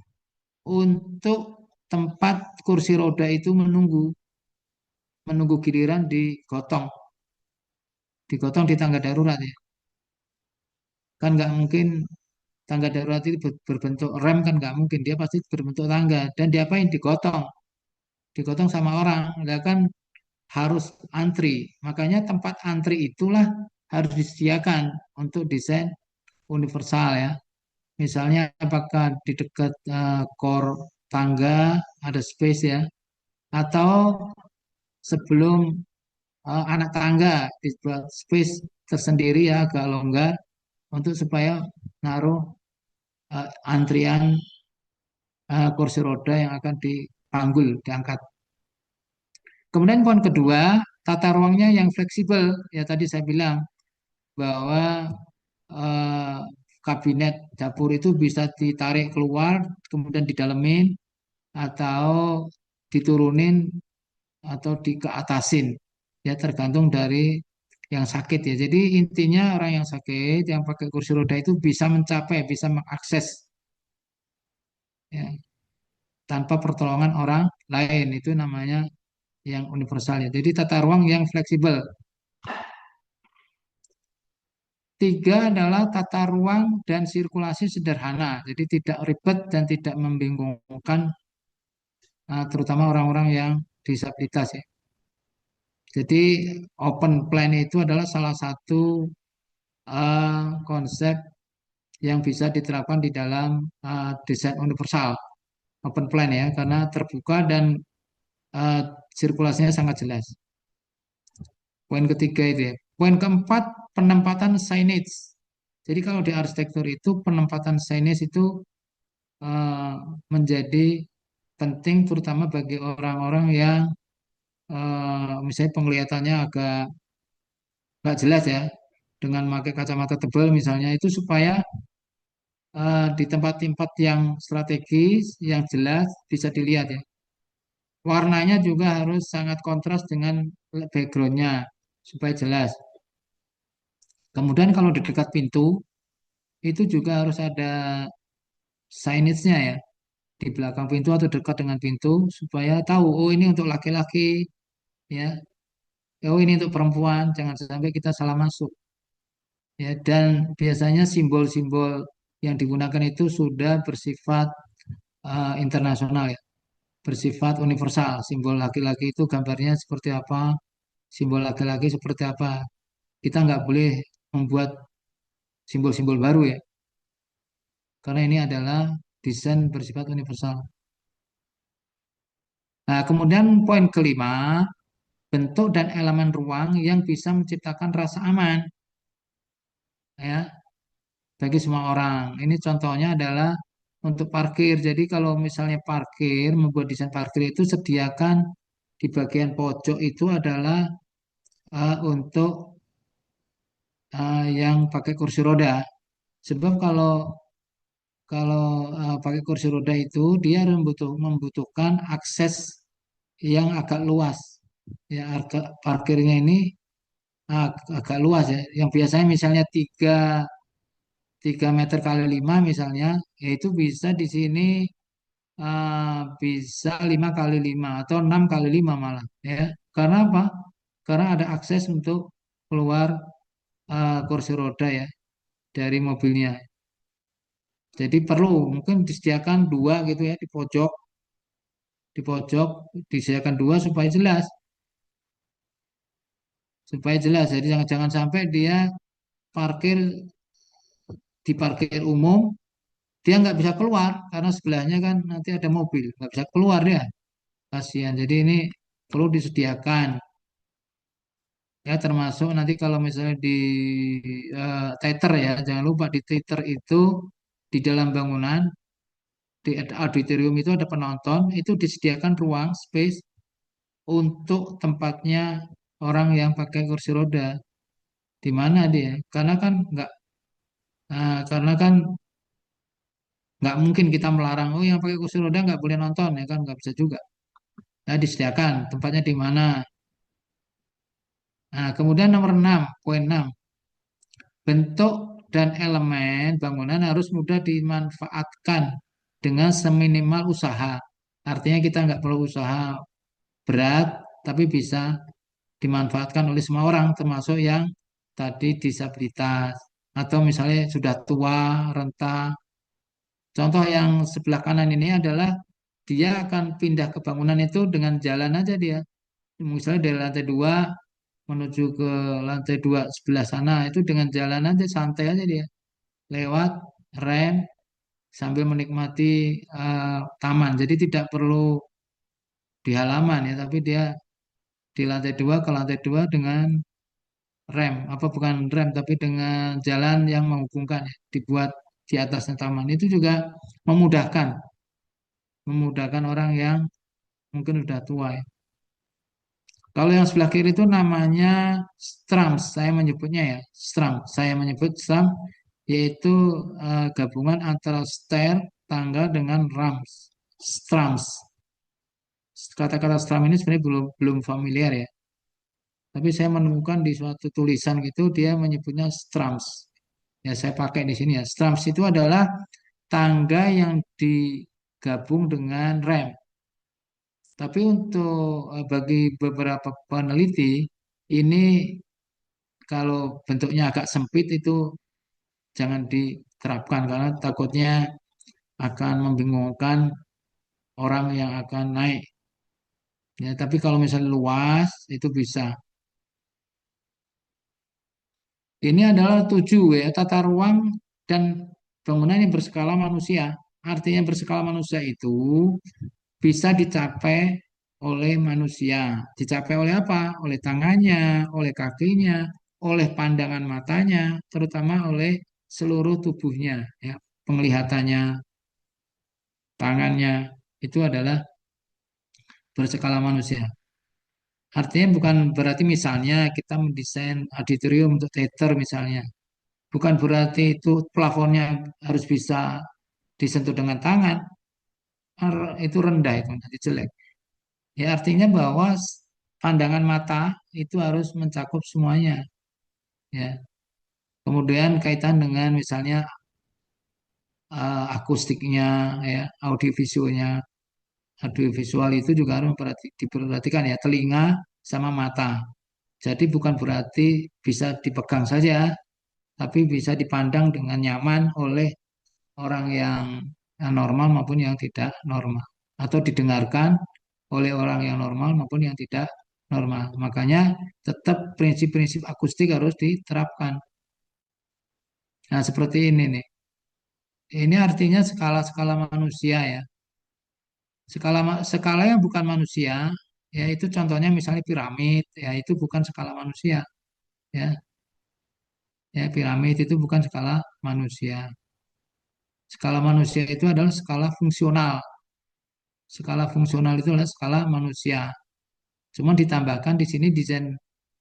untuk tempat kursi roda itu menunggu giliran digotong di tangga darurat ya. Kan nggak mungkin tangga darurat itu berbentuk rem, kan nggak mungkin, dia pasti berbentuk tangga. Dan diapain, digotong sama orang, nggak kan, harus antri. Makanya tempat antri itulah harus disediakan untuk desain universal ya. Misalnya apakah di dekat core tangga ada space ya, atau sebelum anak tangga dibuat space tersendiri ya agak longgar untuk supaya naruh antrian kursi roda yang akan dipanggul, diangkat. Kemudian poin kedua, tata ruangnya yang fleksibel. Ya tadi saya bilang bahwa eh, kabinet dapur itu bisa ditarik keluar, kemudian didalemin, atau diturunin, atau dikeatasin. Ya tergantung dari yang sakit ya. Jadi intinya orang yang sakit, yang pakai kursi roda itu bisa mencapai, bisa mengakses ya, tanpa pertolongan orang lain. Itu namanya yang universal ya. Jadi tata ruang yang fleksibel. Tiga adalah tata ruang dan sirkulasi sederhana, jadi tidak ribet dan tidak membingungkan, terutama orang-orang yang disabilitas ya. Jadi open plan itu adalah salah satu konsep yang bisa diterapkan di dalam desain universal open plan ya, karena terbuka dan eh, sirkulasinya sangat jelas. Poin ketiga itu ya. Poin keempat, penempatan signage. Jadi kalau di arsitektur itu penempatan signage itu eh, menjadi penting terutama bagi orang-orang yang misalnya penglihatannya agak nggak jelas ya, dengan pakai kacamata tebal misalnya, itu supaya di tempat-tempat yang strategis, yang jelas bisa dilihat ya. Warnanya juga harus sangat kontras dengan backgroundnya supaya jelas. Kemudian kalau di dekat pintu itu juga harus ada signage-nya ya, di belakang pintu atau dekat dengan pintu supaya tahu oh ini untuk laki-laki ya, oh ini untuk perempuan, jangan sampai kita salah masuk ya. Dan biasanya simbol-simbol yang digunakan itu sudah bersifat internasional ya, bersifat universal. Simbol laki-laki itu gambarnya seperti apa, simbol laki-laki seperti apa. Kita nggak boleh membuat simbol-simbol baru ya, karena ini adalah desain bersifat universal. Nah, kemudian poin kelima, bentuk dan elemen ruang yang bisa menciptakan rasa aman ya bagi semua orang. Ini contohnya adalah untuk parkir. Jadi kalau misalnya parkir, membuat desain parkir itu sediakan di bagian pojok itu adalah untuk yang pakai kursi roda. Sebab kalau kalau pakai kursi roda itu dia harus membutuhkan akses yang agak luas. Ya, parkirnya ini agak luas ya. Yang biasanya misalnya 3 meter kali 5 misalnya, yaitu bisa di sini bisa 5 kali 5 atau 6 kali 5 malah ya. Karena apa? Karena ada akses untuk keluar kursi roda ya dari mobilnya. Jadi perlu mungkin disediakan 2 gitu ya di pojok disediakan 2 supaya jelas. Jadi jangan sampai dia parkir di parkir umum, dia nggak bisa keluar karena sebelahnya kan nanti ada mobil, nggak bisa keluar ya, kasihan. Jadi ini perlu disediakan ya, termasuk nanti kalau misalnya di teater ya, jangan lupa di teater itu di dalam bangunan, di auditorium itu ada penonton, itu disediakan ruang space untuk tempatnya orang yang pakai kursi roda. Di mana dia? Karena kan nggak mungkin kita melarang, oh yang pakai kursi roda nggak boleh nonton ya kan, nggak bisa juga. Nah, disediakan tempatnya di mana. Nah, kemudian nomor 6, poin 6, bentuk dan elemen bangunan harus mudah dimanfaatkan dengan seminimal usaha. Artinya kita nggak perlu usaha berat, tapi bisa dimanfaatkan oleh semua orang, termasuk yang tadi disabilitas atau misalnya sudah tua, renta. Contoh yang sebelah kanan ini adalah dia akan pindah ke bangunan itu dengan jalan aja dia. Misalnya dari lantai 2 menuju ke lantai 2 sebelah sana itu dengan jalan aja santai aja dia. Lewat rem sambil menikmati taman. Jadi tidak perlu di halaman ya, tapi dia di lantai 2 ke lantai 2 dengan rem, apa bukan rem, tapi dengan jalan yang menghubungkan ya, dibuat di atasnya taman. Itu juga memudahkan, memudahkan orang yang mungkin udah tua ya. Kalau yang sebelah kiri itu namanya strams, saya menyebutnya ya, stram. Saya menyebut stram, yaitu gabungan antara stair, tangga dengan rams, strams. Kata-kata stram ini sebenarnya belum familiar ya. Tapi saya menemukan di suatu tulisan gitu dia menyebutnya strams. Ya saya pakai di sini ya. Strams itu adalah tangga yang digabung dengan rem. Tapi untuk bagi beberapa peneliti ini kalau bentuknya agak sempit itu jangan diterapkan karena takutnya akan membingungkan orang yang akan naik. Ya, tapi kalau misalnya luas itu bisa. Ini adalah 7 ya, tata ruang dan bangunan yang berskala manusia. Artinya berskala manusia itu bisa dicapai oleh manusia. Dicapai oleh apa? Oleh tangannya, oleh kakinya, oleh pandangan matanya, terutama oleh seluruh tubuhnya. Ya, penglihatannya, tangannya, itu adalah berskala manusia. Artinya bukan berarti misalnya kita mendesain auditorium untuk teater misalnya. Bukan berarti itu plafonnya harus bisa disentuh dengan tangan. Itu rendah itu nanti jelek. Ya artinya bahwa pandangan mata itu harus mencakup semuanya. Ya. Kemudian kaitan dengan misalnya akustiknya, ya, audiovisualnya. Audiovisual itu juga harus diperhatikan ya telinga sama mata. Jadi bukan berarti bisa dipegang saja, tapi bisa dipandang dengan nyaman oleh orang yang normal maupun yang tidak normal, atau didengarkan oleh orang yang normal maupun yang tidak normal. Makanya tetap prinsip-prinsip akustik harus diterapkan. Nah, seperti ini nih. Ini artinya skala-skala manusia ya. Skala yang bukan manusia, ya itu contohnya misalnya piramid, ya itu bukan skala manusia, ya. Ya, piramid itu bukan skala manusia. Skala manusia itu adalah skala fungsional. Skala fungsional itu adalah skala manusia. Cuma ditambahkan di sini desain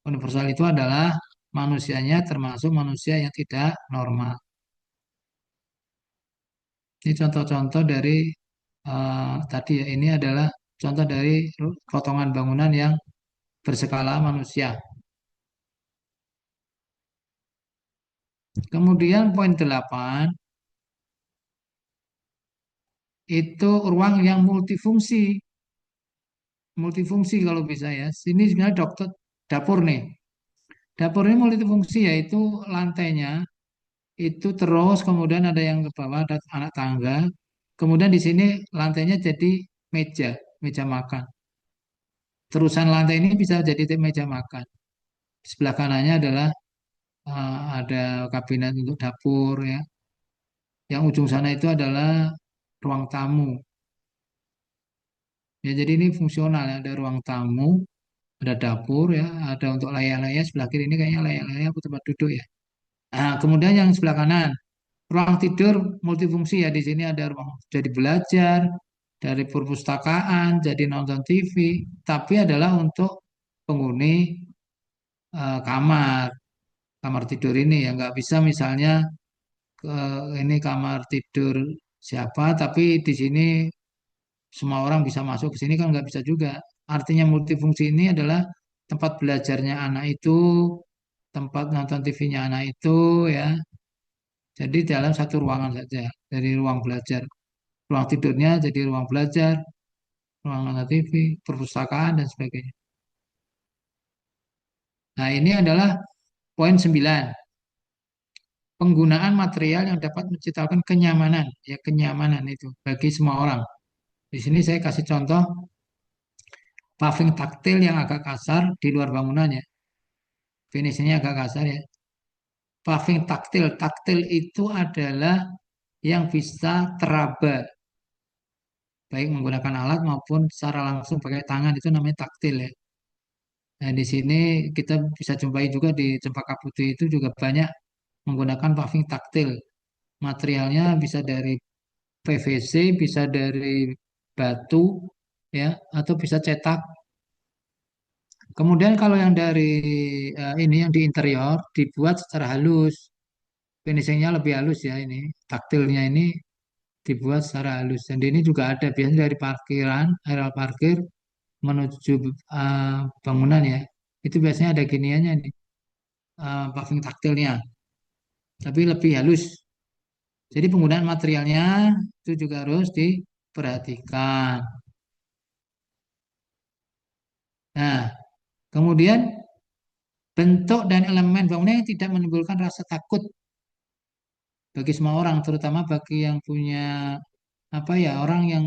universal itu adalah manusianya termasuk manusia yang tidak normal. Ini contoh-contoh dari tadi ya, ini adalah contoh dari potongan bangunan yang berskala manusia. Kemudian poin 8 itu ruang yang multifungsi. Multifungsi kalau bisa ya. Sini sebenarnya dapur nih. Dapur ini multifungsi yaitu lantainya itu terus kemudian ada yang ke bawah ada anak tangga. Kemudian di sini lantainya jadi meja, meja makan. Terusan lantai ini bisa jadi meja makan. Sebelah kanannya adalah ada kabinet untuk dapur ya. Yang ujung sana itu adalah ruang tamu. Ya, jadi ini fungsional ya. Ada ruang tamu, ada dapur ya, ada untuk layak-layak sebelah kiri ini kayaknya layak-layak tempat duduk ya. Nah, kemudian yang sebelah kanan, ruang tidur multifungsi ya. Di sini ada ruang jadi belajar, dari perpustakaan, jadi nonton TV, tapi adalah untuk penghuni kamar, kamar tidur ini ya. Nggak bisa misalnya ini kamar tidur siapa, tapi di sini semua orang bisa masuk ke sini kan nggak bisa juga. Artinya multifungsi ini adalah tempat belajarnya anak itu, tempat nonton TV-nya anak itu ya. Jadi dalam satu ruangan saja dari ruang belajar. Ruang tidurnya jadi ruang belajar, ruang nonton TV, perpustakaan dan sebagainya. Nah, ini adalah poin 9. Penggunaan material yang dapat menciptakan kenyamanan, ya kenyamanan itu bagi semua orang. Di sini saya kasih contoh paving taktil yang agak kasar di luar bangunannya. Finishingnya agak kasar ya. Paving taktil, taktil itu adalah yang bisa teraba, baik menggunakan alat maupun secara langsung pakai tangan, itu namanya taktil ya. Nah, di sini kita bisa jumpai juga di Cempaka Putih itu juga banyak menggunakan paving taktil. Materialnya bisa dari PVC, bisa dari batu, ya, atau bisa cetak. Kemudian kalau yang dari ini yang di interior dibuat secara halus, finishingnya lebih halus ya ini, taktilnya ini dibuat secara halus. Dan ini juga ada biasanya dari parkiran, area parkir menuju bangunan ya. Itu biasanya ada giniannya nih, paving taktilnya, tapi lebih halus. Jadi penggunaan materialnya itu juga harus diperhatikan. Nah, kemudian bentuk dan elemen bangunan yang tidak menimbulkan rasa takut bagi semua orang, terutama bagi yang punya apa ya, orang yang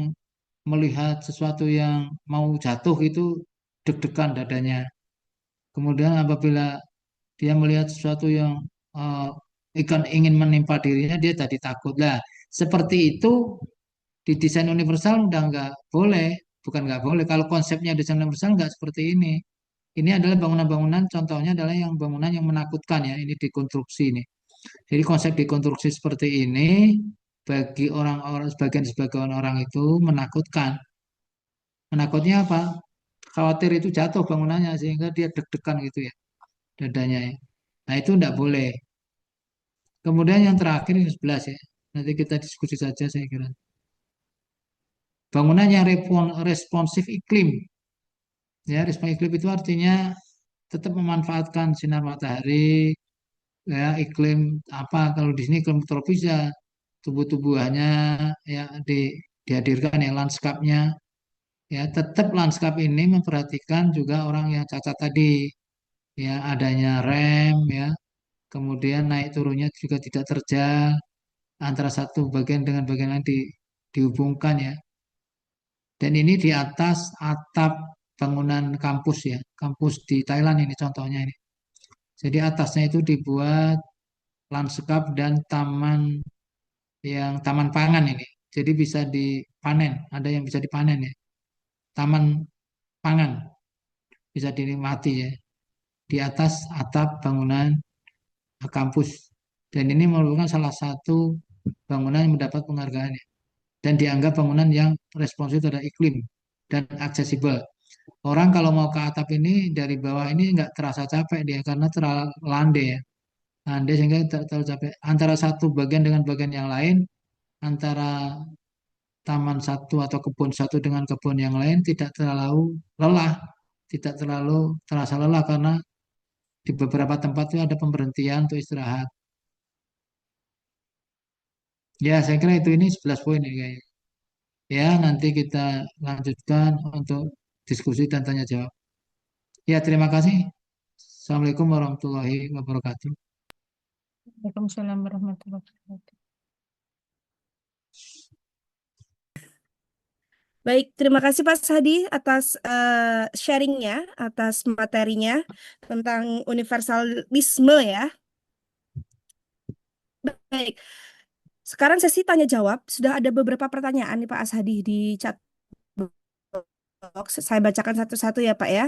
melihat sesuatu yang mau jatuh itu deg-degan dadanya. Kemudian apabila dia melihat sesuatu yang eh, ikan ingin menimpa dirinya, dia jadi takut. Lah, seperti itu di desain universal udah nggak boleh, bukan nggak boleh. Kalau konsepnya desain universal nggak seperti ini. Ini adalah bangunan-bangunan, contohnya adalah yang bangunan yang menakutkan ya, ini dikonstruksi ini. Jadi konsep dikonstruksi seperti ini bagi orang-orang, sebagian orang itu menakutkan. Menakutnya apa? Khawatir itu jatuh bangunannya sehingga dia deg-degan gitu ya dadanya ya. Nah itu tidak boleh. Kemudian yang terakhir yang 11 ya. Nanti kita diskusi saja saya kira. Bangunan yang responsif iklim. Ya, responsif iklim itu artinya tetap memanfaatkan sinar matahari, ya iklim apa kalau di sini iklim tropis ya tumbuh-tumbuhannya ya dihadirkan ya lanskapnya ya tetap lanskap ini memperhatikan juga orang yang cacat tadi ya adanya rem ya kemudian naik turunnya juga tidak terjal antara satu bagian dengan bagian lain dihubungkan ya dan ini di atas atap bangunan kampus ya kampus di Thailand ini contohnya ini jadi atasnya itu dibuat lanskap dan taman yang taman pangan ini. Jadi bisa dipanen, ada yang bisa dipanen ya. Taman pangan bisa dinikmati ya di atas atap bangunan kampus. Dan ini merupakan salah satu bangunan yang mendapat penghargaan ya. Dan dianggap bangunan yang responsif terhadap iklim dan aksesibel. Orang kalau mau ke atap ini dari bawah ini nggak terasa capek dia karena terlalu landai ya. Landai sehingga tidak terlalu capek. Antara satu bagian dengan bagian yang lain, antara taman satu atau kebun satu dengan kebun yang lain tidak terlalu lelah, tidak terlalu terasa lelah karena di beberapa tempat itu ada pemberhentian untuk istirahat. Ya, saya kira itu ini 11 poin ya kayaknya. Ya, nanti kita lanjutkan untuk diskusi dan tanya jawab. Ya, terima kasih. Assalamualaikum warahmatullahi wabarakatuh. Waalaikumsalam warahmatullahi wabarakatuh. Baik, terima kasih Pak Sadi atas sharingnya, atas materinya tentang universalisme ya. Baik, sekarang sesi tanya jawab. Sudah ada beberapa pertanyaan nih Pak Ashadi di chat box. Saya bacakan satu-satu ya Pak ya.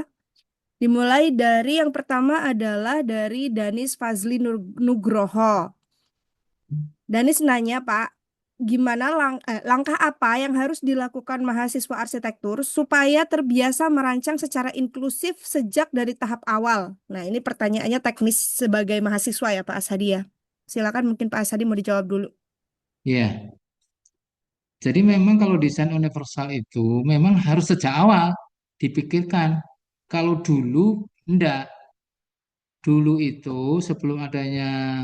Dimulai dari yang pertama adalah dari Danis Fazli Nugroho. Danis nanya Pak, gimana langkah apa yang harus dilakukan mahasiswa arsitektur supaya terbiasa merancang secara inklusif sejak dari tahap awal? Nah, ini pertanyaannya teknis sebagai mahasiswa ya Pak Ashadi ya. Silakan mungkin Pak Ashadi mau dijawab dulu. Ya, jadi memang kalau desain universal itu memang harus sejak awal dipikirkan. Kalau dulu enggak. Dulu itu sebelum adanya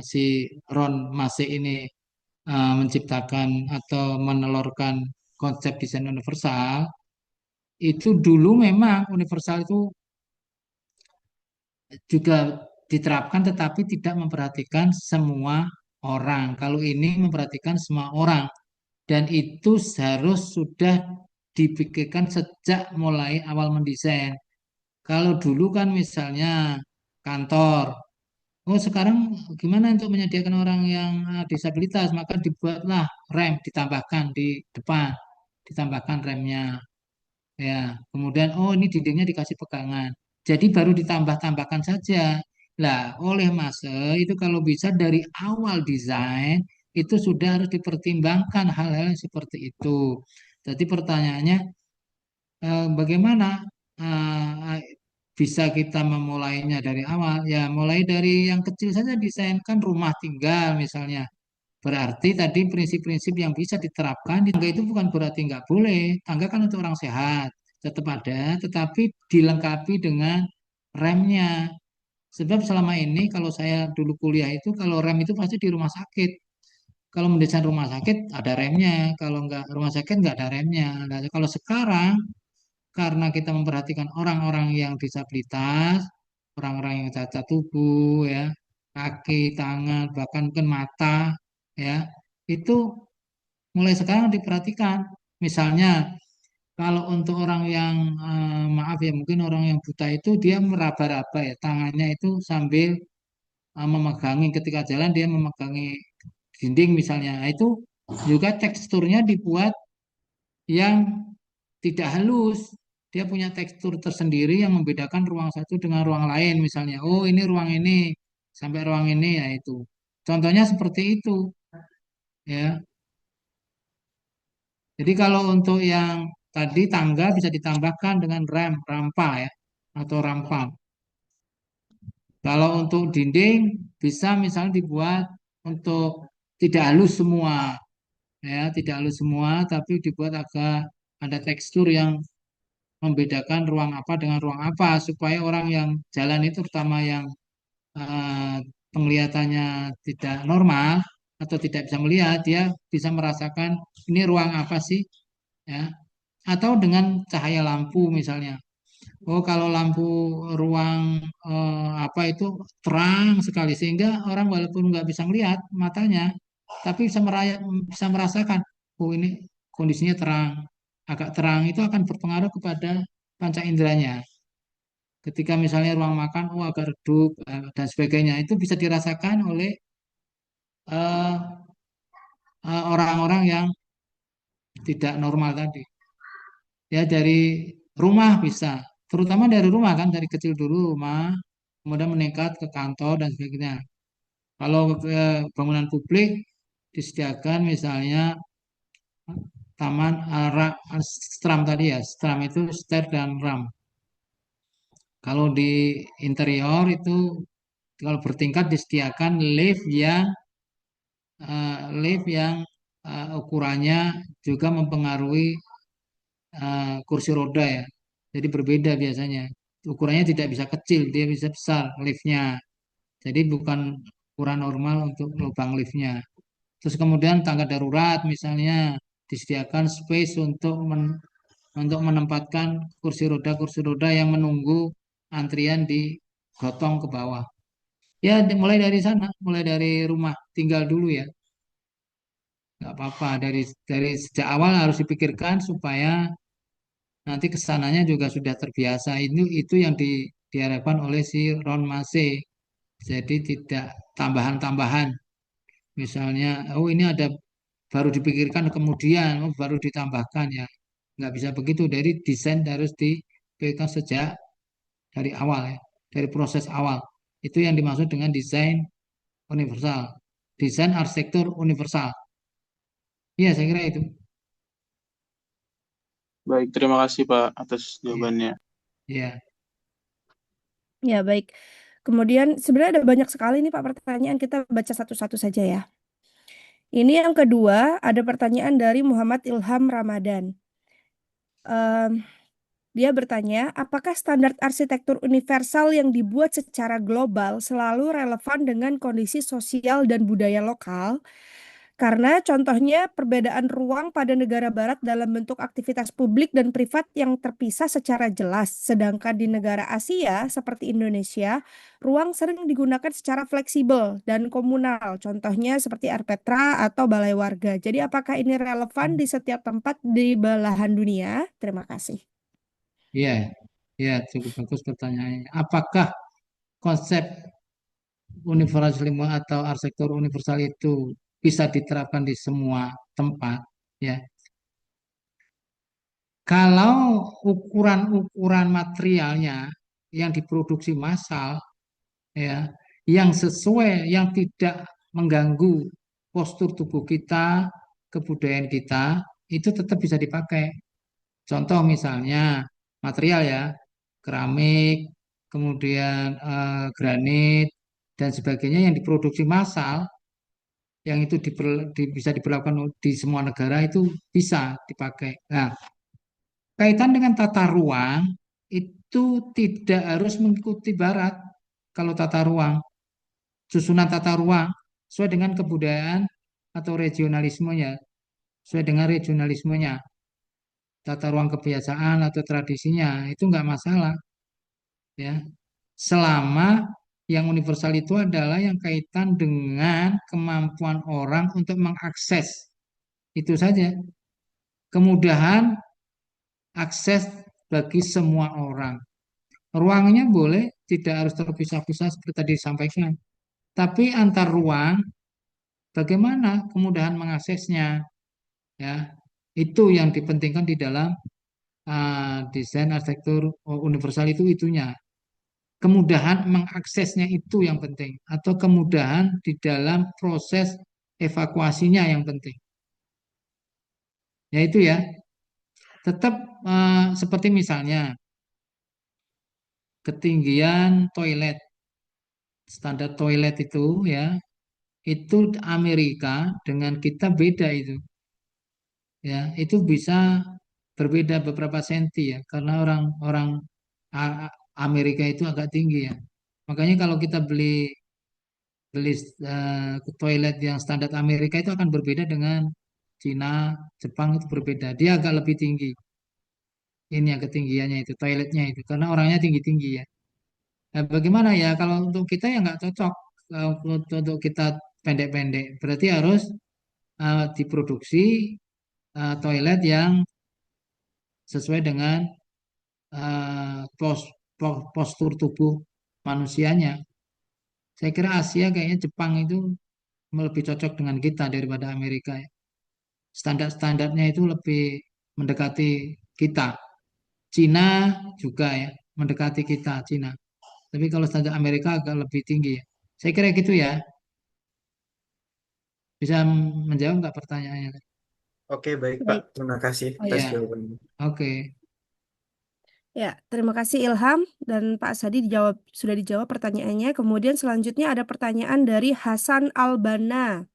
si Ron Mase ini menciptakan atau menelurkan konsep desain universal, itu dulu memang universal itu juga diterapkan tetapi tidak memperhatikan semua orang. Kalau ini memperhatikan semua orang dan itu harus sudah dipikirkan sejak mulai awal mendesain. Kalau dulu kan misalnya kantor Oh, sekarang gimana untuk menyediakan orang yang disabilitas? Maka dibuatlah rem, ditambahkan di depan, ditambahkan remnya. Ya, kemudian oh ini dindingnya dikasih pegangan. Jadi baru ditambah-tambahkan saja. Lah, oleh Mase itu kalau bisa dari awal desain itu sudah harus dipertimbangkan hal-hal yang seperti itu. Jadi pertanyaannya bagaimana eh, bisa kita memulainya dari awal? Ya, mulai dari yang kecil saja desainkan rumah tinggal misalnya. Berarti tadi prinsip-prinsip yang bisa diterapkan di tangga itu bukan berarti nggak boleh. Tangga kan untuk orang sehat, tetap ada, tetapi dilengkapi dengan remnya. Sebab selama ini kalau saya dulu kuliah itu, kalau rem itu pasti di rumah sakit. Kalau mendesain rumah sakit ada remnya, kalau nggak rumah sakit nggak ada remnya. Nah, kalau sekarang karena kita memperhatikan orang-orang yang disabilitas, orang-orang yang cacat tubuh, ya, kaki, tangan, bahkan mungkin mata, ya, itu mulai sekarang diperhatikan. Misalnya, kalau untuk orang yang maaf ya, mungkin orang yang buta itu dia meraba-raba ya, tangannya itu sambil memegangi ketika jalan dia memegangi dinding misalnya. Nah, itu juga teksturnya dibuat yang tidak halus. Dia punya tekstur tersendiri yang membedakan ruang satu dengan ruang lain misalnya. Oh, ini ruang ini sampai ruang ini ya itu. Contohnya seperti itu ya. Jadi kalau untuk yang tadi tangga bisa ditambahkan dengan rem, rampa ya atau rampa. Kalau untuk dinding bisa misalnya dibuat untuk tidak halus semua ya, tidak halus semua tapi dibuat agak ada tekstur yang membedakan ruang apa dengan ruang apa supaya orang yang jalan itu terutama yang eh, penglihatannya tidak normal atau tidak bisa melihat dia bisa merasakan ini ruang apa sih ya atau dengan cahaya lampu misalnya oh kalau lampu ruang apa itu terang sekali sehingga orang walaupun nggak bisa melihat matanya tapi bisa merasakan oh ini kondisinya terang agak terang itu akan berpengaruh kepada panca inderanya. Ketika misalnya ruang makan, oh agak redup dan sebagainya, itu bisa dirasakan oleh eh, orang-orang yang tidak normal tadi. Ya dari rumah bisa, terutama dari rumah kan, dari kecil dulu rumah, kemudian meningkat ke kantor dan sebagainya. Kalau bangunan publik disediakan misalnya taman stram tadi ya, stram itu stair dan ram. Kalau di interior itu kalau bertingkat disediakan lift yang ukurannya juga mempengaruhi kursi roda ya. Jadi berbeda biasanya. Ukurannya tidak bisa kecil, dia bisa besar liftnya. Jadi bukan ukuran normal untuk lubang liftnya. Terus kemudian tangga darurat misalnya disediakan space untuk menempatkan kursi roda yang menunggu antrian di gotong ke bawah. Ya, mulai dari sana, mulai dari rumah tinggal dulu ya. Nggak apa-apa, dari sejak awal harus dipikirkan supaya nanti kesananya juga sudah terbiasa. Itu yang diharapkan oleh si Ron Mase. Jadi tidak tambahan-tambahan. Misalnya, oh ini ada baru dipikirkan kemudian, oh baru ditambahkan ya. Nggak bisa begitu. Dari desain harus dipikirkan sejak dari awal ya, dari proses awal. Itu yang dimaksud dengan desain universal, desain arsitektur universal. Iya, saya kira itu. Baik, terima kasih Pak atas Iya, jawabannya. iya, Ya, baik. Kemudian sebenarnya ada banyak sekali nih Pak pertanyaan, kita baca satu-satu saja ya. Ini yang kedua, ada pertanyaan dari Muhammad Ilham Ramadan. Em, Dia bertanya, apakah standar arsitektur universal yang dibuat secara global selalu relevan dengan kondisi sosial dan budaya lokal? Karena contohnya perbedaan ruang pada negara barat dalam bentuk aktivitas publik dan privat yang terpisah secara jelas. Sedangkan di negara Asia seperti Indonesia, ruang sering digunakan secara fleksibel dan komunal. Contohnya seperti Arpetra atau balai warga. Jadi apakah ini relevan di setiap tempat di belahan dunia? Terima kasih. iya, iya, cukup bagus pertanyaannya. Apakah konsep universalisme atau arsitektur universal itu bisa diterapkan di semua tempat, ya. Kalau ukuran-ukuran materialnya yang diproduksi massal, ya, yang sesuai, yang tidak mengganggu postur tubuh kita, kebudayaan kita, itu tetap bisa dipakai. Contoh misalnya material ya, keramik, kemudian granit dan sebagainya yang diproduksi massal, yang itu bisa diberlakukan di semua negara itu bisa dipakai. Nah, kaitan dengan tata ruang itu tidak harus mengikuti barat. Kalau tata ruang, susunan tata ruang sesuai dengan kebudayaan atau regionalismenya, sesuai dengan regionalismenya, tata ruang kebiasaan atau tradisinya itu nggak masalah, ya. Selama yang universal itu adalah yang kaitan dengan kemampuan orang untuk mengakses, itu saja. Kemudahan akses bagi semua orang. Ruangnya boleh tidak harus terpisah-pisah seperti tadi disampaikan. Tapi antar ruang, bagaimana kemudahan mengaksesnya, ya. Itu yang dipentingkan di dalam desain arsitektur universal itu itunya. Kemudahan mengaksesnya itu yang penting, atau kemudahan di dalam proses evakuasinya yang penting. Ya itu ya. Tetap seperti misalnya ketinggian toilet, standar toilet itu ya, itu Amerika dengan kita beda itu. Ya, itu bisa berbeda beberapa senti ya, karena orang-orang Amerika itu agak tinggi ya. Makanya kalau kita beli beli toilet yang standar Amerika itu akan berbeda dengan Cina, Jepang itu berbeda. Dia agak lebih tinggi. Ini yang ketinggiannya itu, toiletnya itu, karena orangnya tinggi-tinggi ya. Nah, bagaimana ya kalau untuk kita ya nggak cocok. Kalau untuk kita pendek-pendek, berarti harus diproduksi toilet yang sesuai dengan postur tubuh manusianya. Saya kira Asia kayaknya Jepang itu lebih cocok dengan kita daripada Amerika ya. Standar-standarnya itu lebih mendekati kita. Cina juga ya, mendekati kita, Cina. Tapi kalau standar Amerika agak lebih tinggi ya. Saya kira gitu ya. Bisa menjawab nggak pertanyaannya? Oke, baik Pak. Baik. Terima kasih Oh, atas ya. jawabannya. Oke. Ya, terima kasih Ilham dan Pak Sadi sudah dijawab pertanyaannya. Kemudian selanjutnya ada pertanyaan dari Hasan Albana.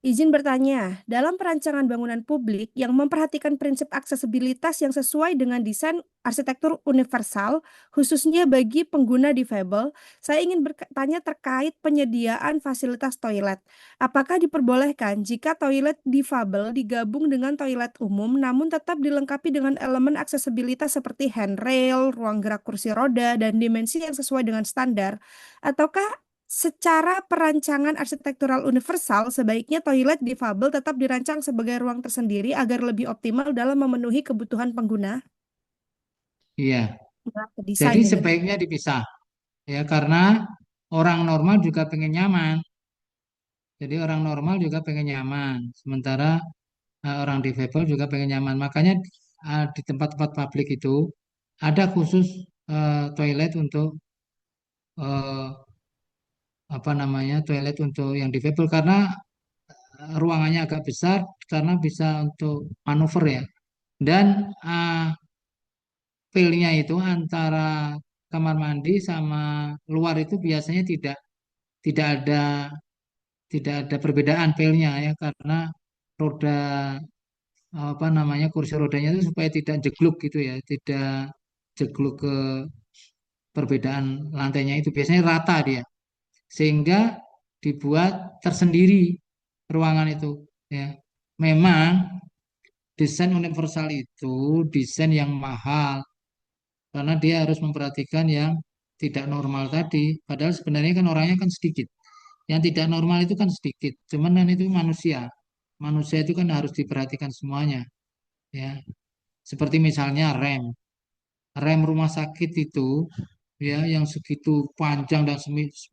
Izin bertanya, dalam perancangan bangunan publik yang memperhatikan prinsip aksesibilitas yang sesuai dengan desain arsitektur universal, khususnya bagi pengguna difabel, saya ingin bertanya terkait penyediaan fasilitas toilet. Apakah diperbolehkan jika toilet difabel digabung dengan toilet umum, namun tetap dilengkapi dengan elemen aksesibilitas seperti handrail, ruang gerak kursi roda, dan dimensi yang sesuai dengan standar? Ataukah secara perancangan arsitektural universal, sebaiknya toilet difabel tetap dirancang sebagai ruang tersendiri agar lebih optimal dalam memenuhi kebutuhan pengguna? Iya. Desain Jadi ini. sebaiknya dipisah ya, karena orang normal juga pengen nyaman. Jadi orang normal juga pengen nyaman, sementara orang difabel juga pengen nyaman. Makanya di tempat-tempat publik itu ada khusus toilet untuk eh, apa namanya, toilet untuk yang difabel, karena ruangannya agak besar, karena bisa untuk manuver ya. Dan feel-nya itu antara kamar mandi sama luar itu biasanya tidak ada tidak ada perbedaan feel-nya ya, karena roda apa namanya, kursi rodanya itu supaya tidak jegluk gitu ya, tidak jegluk ke perbedaan lantainya, itu biasanya rata dia, sehingga dibuat tersendiri ruangan itu ya. Memang desain universal itu desain yang mahal, karena dia harus memperhatikan yang tidak normal tadi, padahal sebenarnya kan orangnya kan sedikit, yang tidak normal itu kan sedikit, cuman kan itu manusia. Manusia itu kan harus diperhatikan semuanya ya. Seperti misalnya rem rumah sakit itu ya yang segitu panjang dan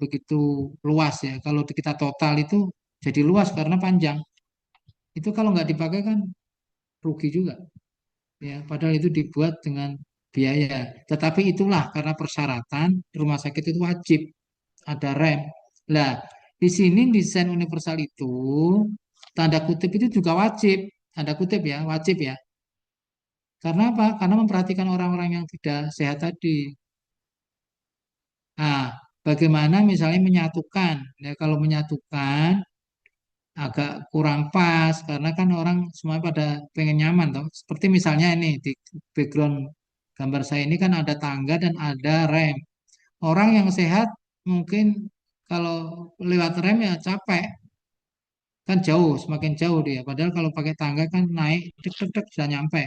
begitu luas ya. Kalau kita total itu jadi luas karena panjang. Itu kalau nggak dipakai kan rugi juga ya. Padahal itu dibuat dengan biaya. Tetapi itulah karena persyaratan rumah sakit itu wajib ada rem. Nah, di sini desain universal itu tanda kutip itu juga wajib. Tanda kutip ya, wajib ya. Karena apa? Karena memperhatikan orang-orang yang tidak sehat tadi. Nah, bagaimana misalnya menyatukan? Ya, kalau menyatukan agak kurang pas karena kan orang semua pada pengen nyaman toh. Seperti misalnya ini di background gambar saya ini kan ada tangga dan ada rem. Orang yang sehat mungkin kalau lewat rem ya capek, kan jauh, semakin jauh dia. Padahal kalau pakai tangga kan naik, tek tek tek sudah nyampe.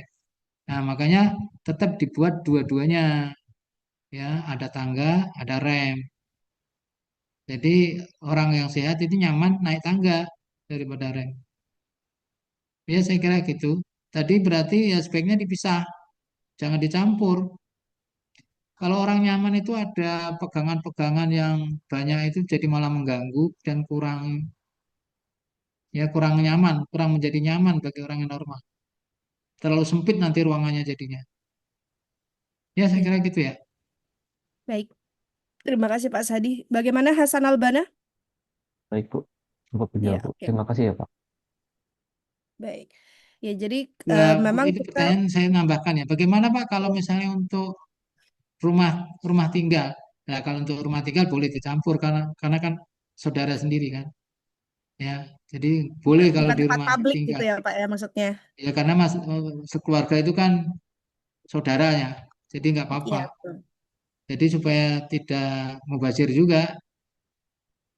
Nah, makanya tetap dibuat dua-duanya ya, ada tangga, ada rem. Jadi orang yang sehat itu nyaman naik tangga daripada rem. Ya saya kira gitu. Tadi berarti ya sebaiknya dipisah, jangan dicampur. Kalau orang nyaman itu ada pegangan-pegangan yang banyak itu jadi malah mengganggu dan kurang nyaman, kurang menjadi nyaman bagi orang yang normal. Terlalu sempit nanti ruangannya jadinya. Ya saya Ya, kira gitu ya. baik. Terima kasih Pak Sadi. Bagaimana Hasan Albana? Baik, Bu. Cukup Ya, dijawab, Bu. oke. Terima kasih ya, Pak. Baik. Ya, jadi Ya, memang itu kita pertanyaan saya nambahkan ya. Bagaimana Pak kalau misalnya untuk rumah rumah tinggal? Nah, kalau untuk rumah tinggal boleh dicampur karena kan saudara sendiri kan. Ya, jadi boleh kalau bukan di tempat rumah publik gitu tinggal. ya Pak ya maksudnya. Ya karena sekeluarga itu kan saudaranya, jadi nggak apa-apa. Iya, betul. Jadi supaya tidak mubazir juga,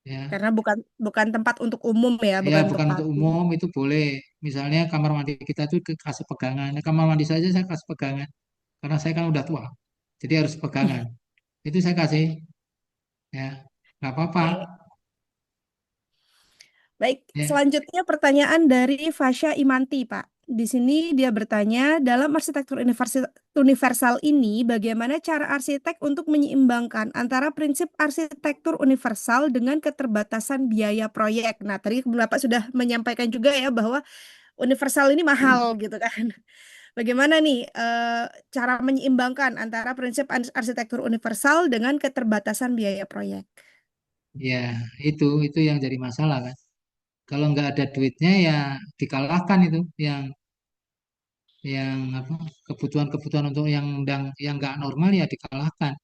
ya. Karena bukan bukan tempat untuk umum ya, Ya bukan untuk bukan untuk publik. umum itu boleh. Misalnya kamar mandi kita tuh kasih pegangan. Nah, kamar mandi saja saya kasih pegangan karena saya kan udah tua, jadi harus pegangan. Itu saya kasih, ya nggak apa-apa. Oke. Baik, Ya, selanjutnya pertanyaan dari Fasya Imanti, Pak. Di sini dia bertanya, dalam arsitektur universal ini, bagaimana cara arsitek untuk menyeimbangkan antara prinsip arsitektur universal dengan keterbatasan biaya proyek? Nah, tadi Bapak sudah menyampaikan juga ya bahwa universal ini mahal gitu kan. Bagaimana nih cara menyeimbangkan antara prinsip arsitektur universal dengan keterbatasan biaya proyek? ya itu yang jadi masalah kan. Kalau nggak ada duitnya ya dikalahkan itu yang apa kebutuhan-kebutuhan untuk yang nggak normal ya dikalahkan.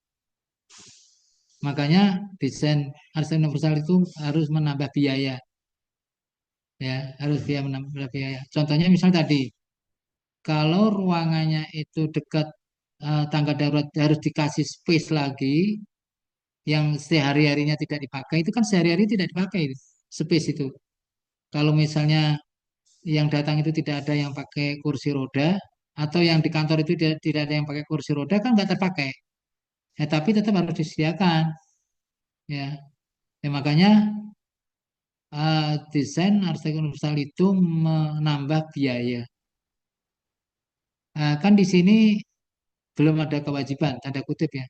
Makanya desain arsitek universal itu harus menambah biaya, ya harus dia menambah biaya. Contohnya misal tadi, kalau ruangannya itu dekat tangga darurat harus dikasih space lagi, yang sehari-harinya tidak dipakai itu kan sehari-hari tidak dipakai itu, space itu. Kalau misalnya yang datang itu tidak ada yang pakai kursi roda atau yang di kantor itu tidak ada yang pakai kursi roda kan nggak terpakai. Ya, tapi tetap harus disediakan, ya. Ya makanya desain arsitek universal itu menambah biaya. Kan di sini belum ada kewajiban, tanda kutip ya.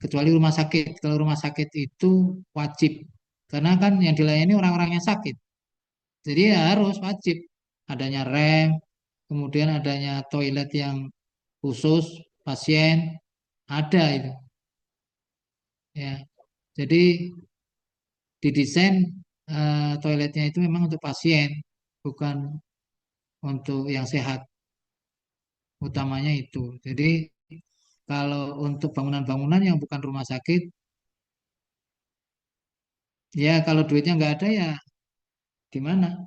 Kecuali rumah sakit. Kalau rumah sakit itu wajib. Karena kan yang dilayani orang-orang yang sakit. Jadi ya harus wajib. Adanya rem, kemudian adanya toilet yang khusus, pasien, ada itu. Ya, jadi didesain toiletnya itu memang untuk pasien, bukan untuk yang sehat. Utamanya itu. Jadi kalau untuk bangunan-bangunan yang bukan rumah sakit, ya kalau duitnya nggak ada ya gimana?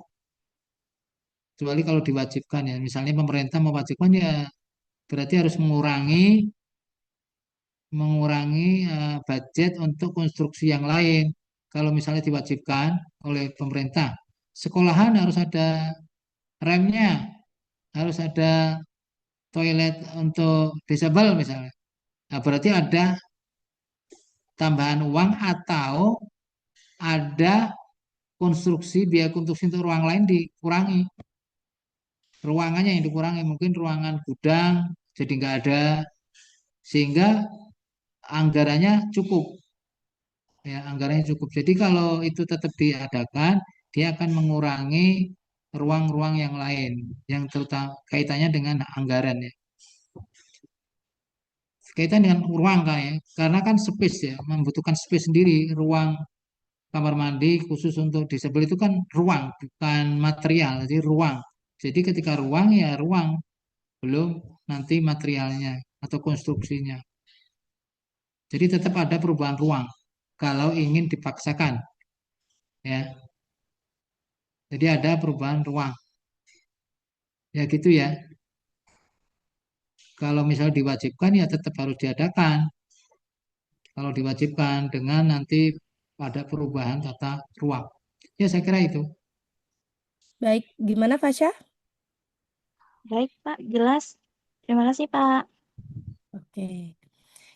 Kecuali kalau diwajibkan ya. Misalnya pemerintah mewajibkan ya berarti harus mengurangi budget untuk konstruksi yang lain. Kalau misalnya diwajibkan oleh pemerintah, sekolahan harus ada remnya, harus ada toilet untuk disable misalnya. Nah, berarti ada tambahan uang atau ada biaya konstruksi untuk ruang lain dikurangi. Ruangannya yang dikurangi, mungkin ruangan gudang jadi nggak ada, sehingga anggarannya cukup, ya anggarannya cukup. Jadi kalau itu tetap diadakan, dia akan mengurangi ruang-ruang yang lain yang terutama kaitannya dengan anggaran ya. Kaitan dengan ruang kan ya, karena kan space ya, membutuhkan space sendiri. Ruang kamar mandi khusus untuk disabilitas itu kan ruang, bukan material, jadi ruang. Jadi ketika ruang ya ruang, belum nanti materialnya atau konstruksinya. Jadi tetap ada perubahan ruang kalau ingin dipaksakan ya. Jadi ada perubahan ruang. Ya gitu ya. Kalau misalnya diwajibkan ya tetap harus diadakan. Kalau diwajibkan dengan nanti ada perubahan tata ruang. Ya saya kira itu. Baik, gimana Fasya? Baik, Pak, jelas. Terima kasih, Pak. Oke.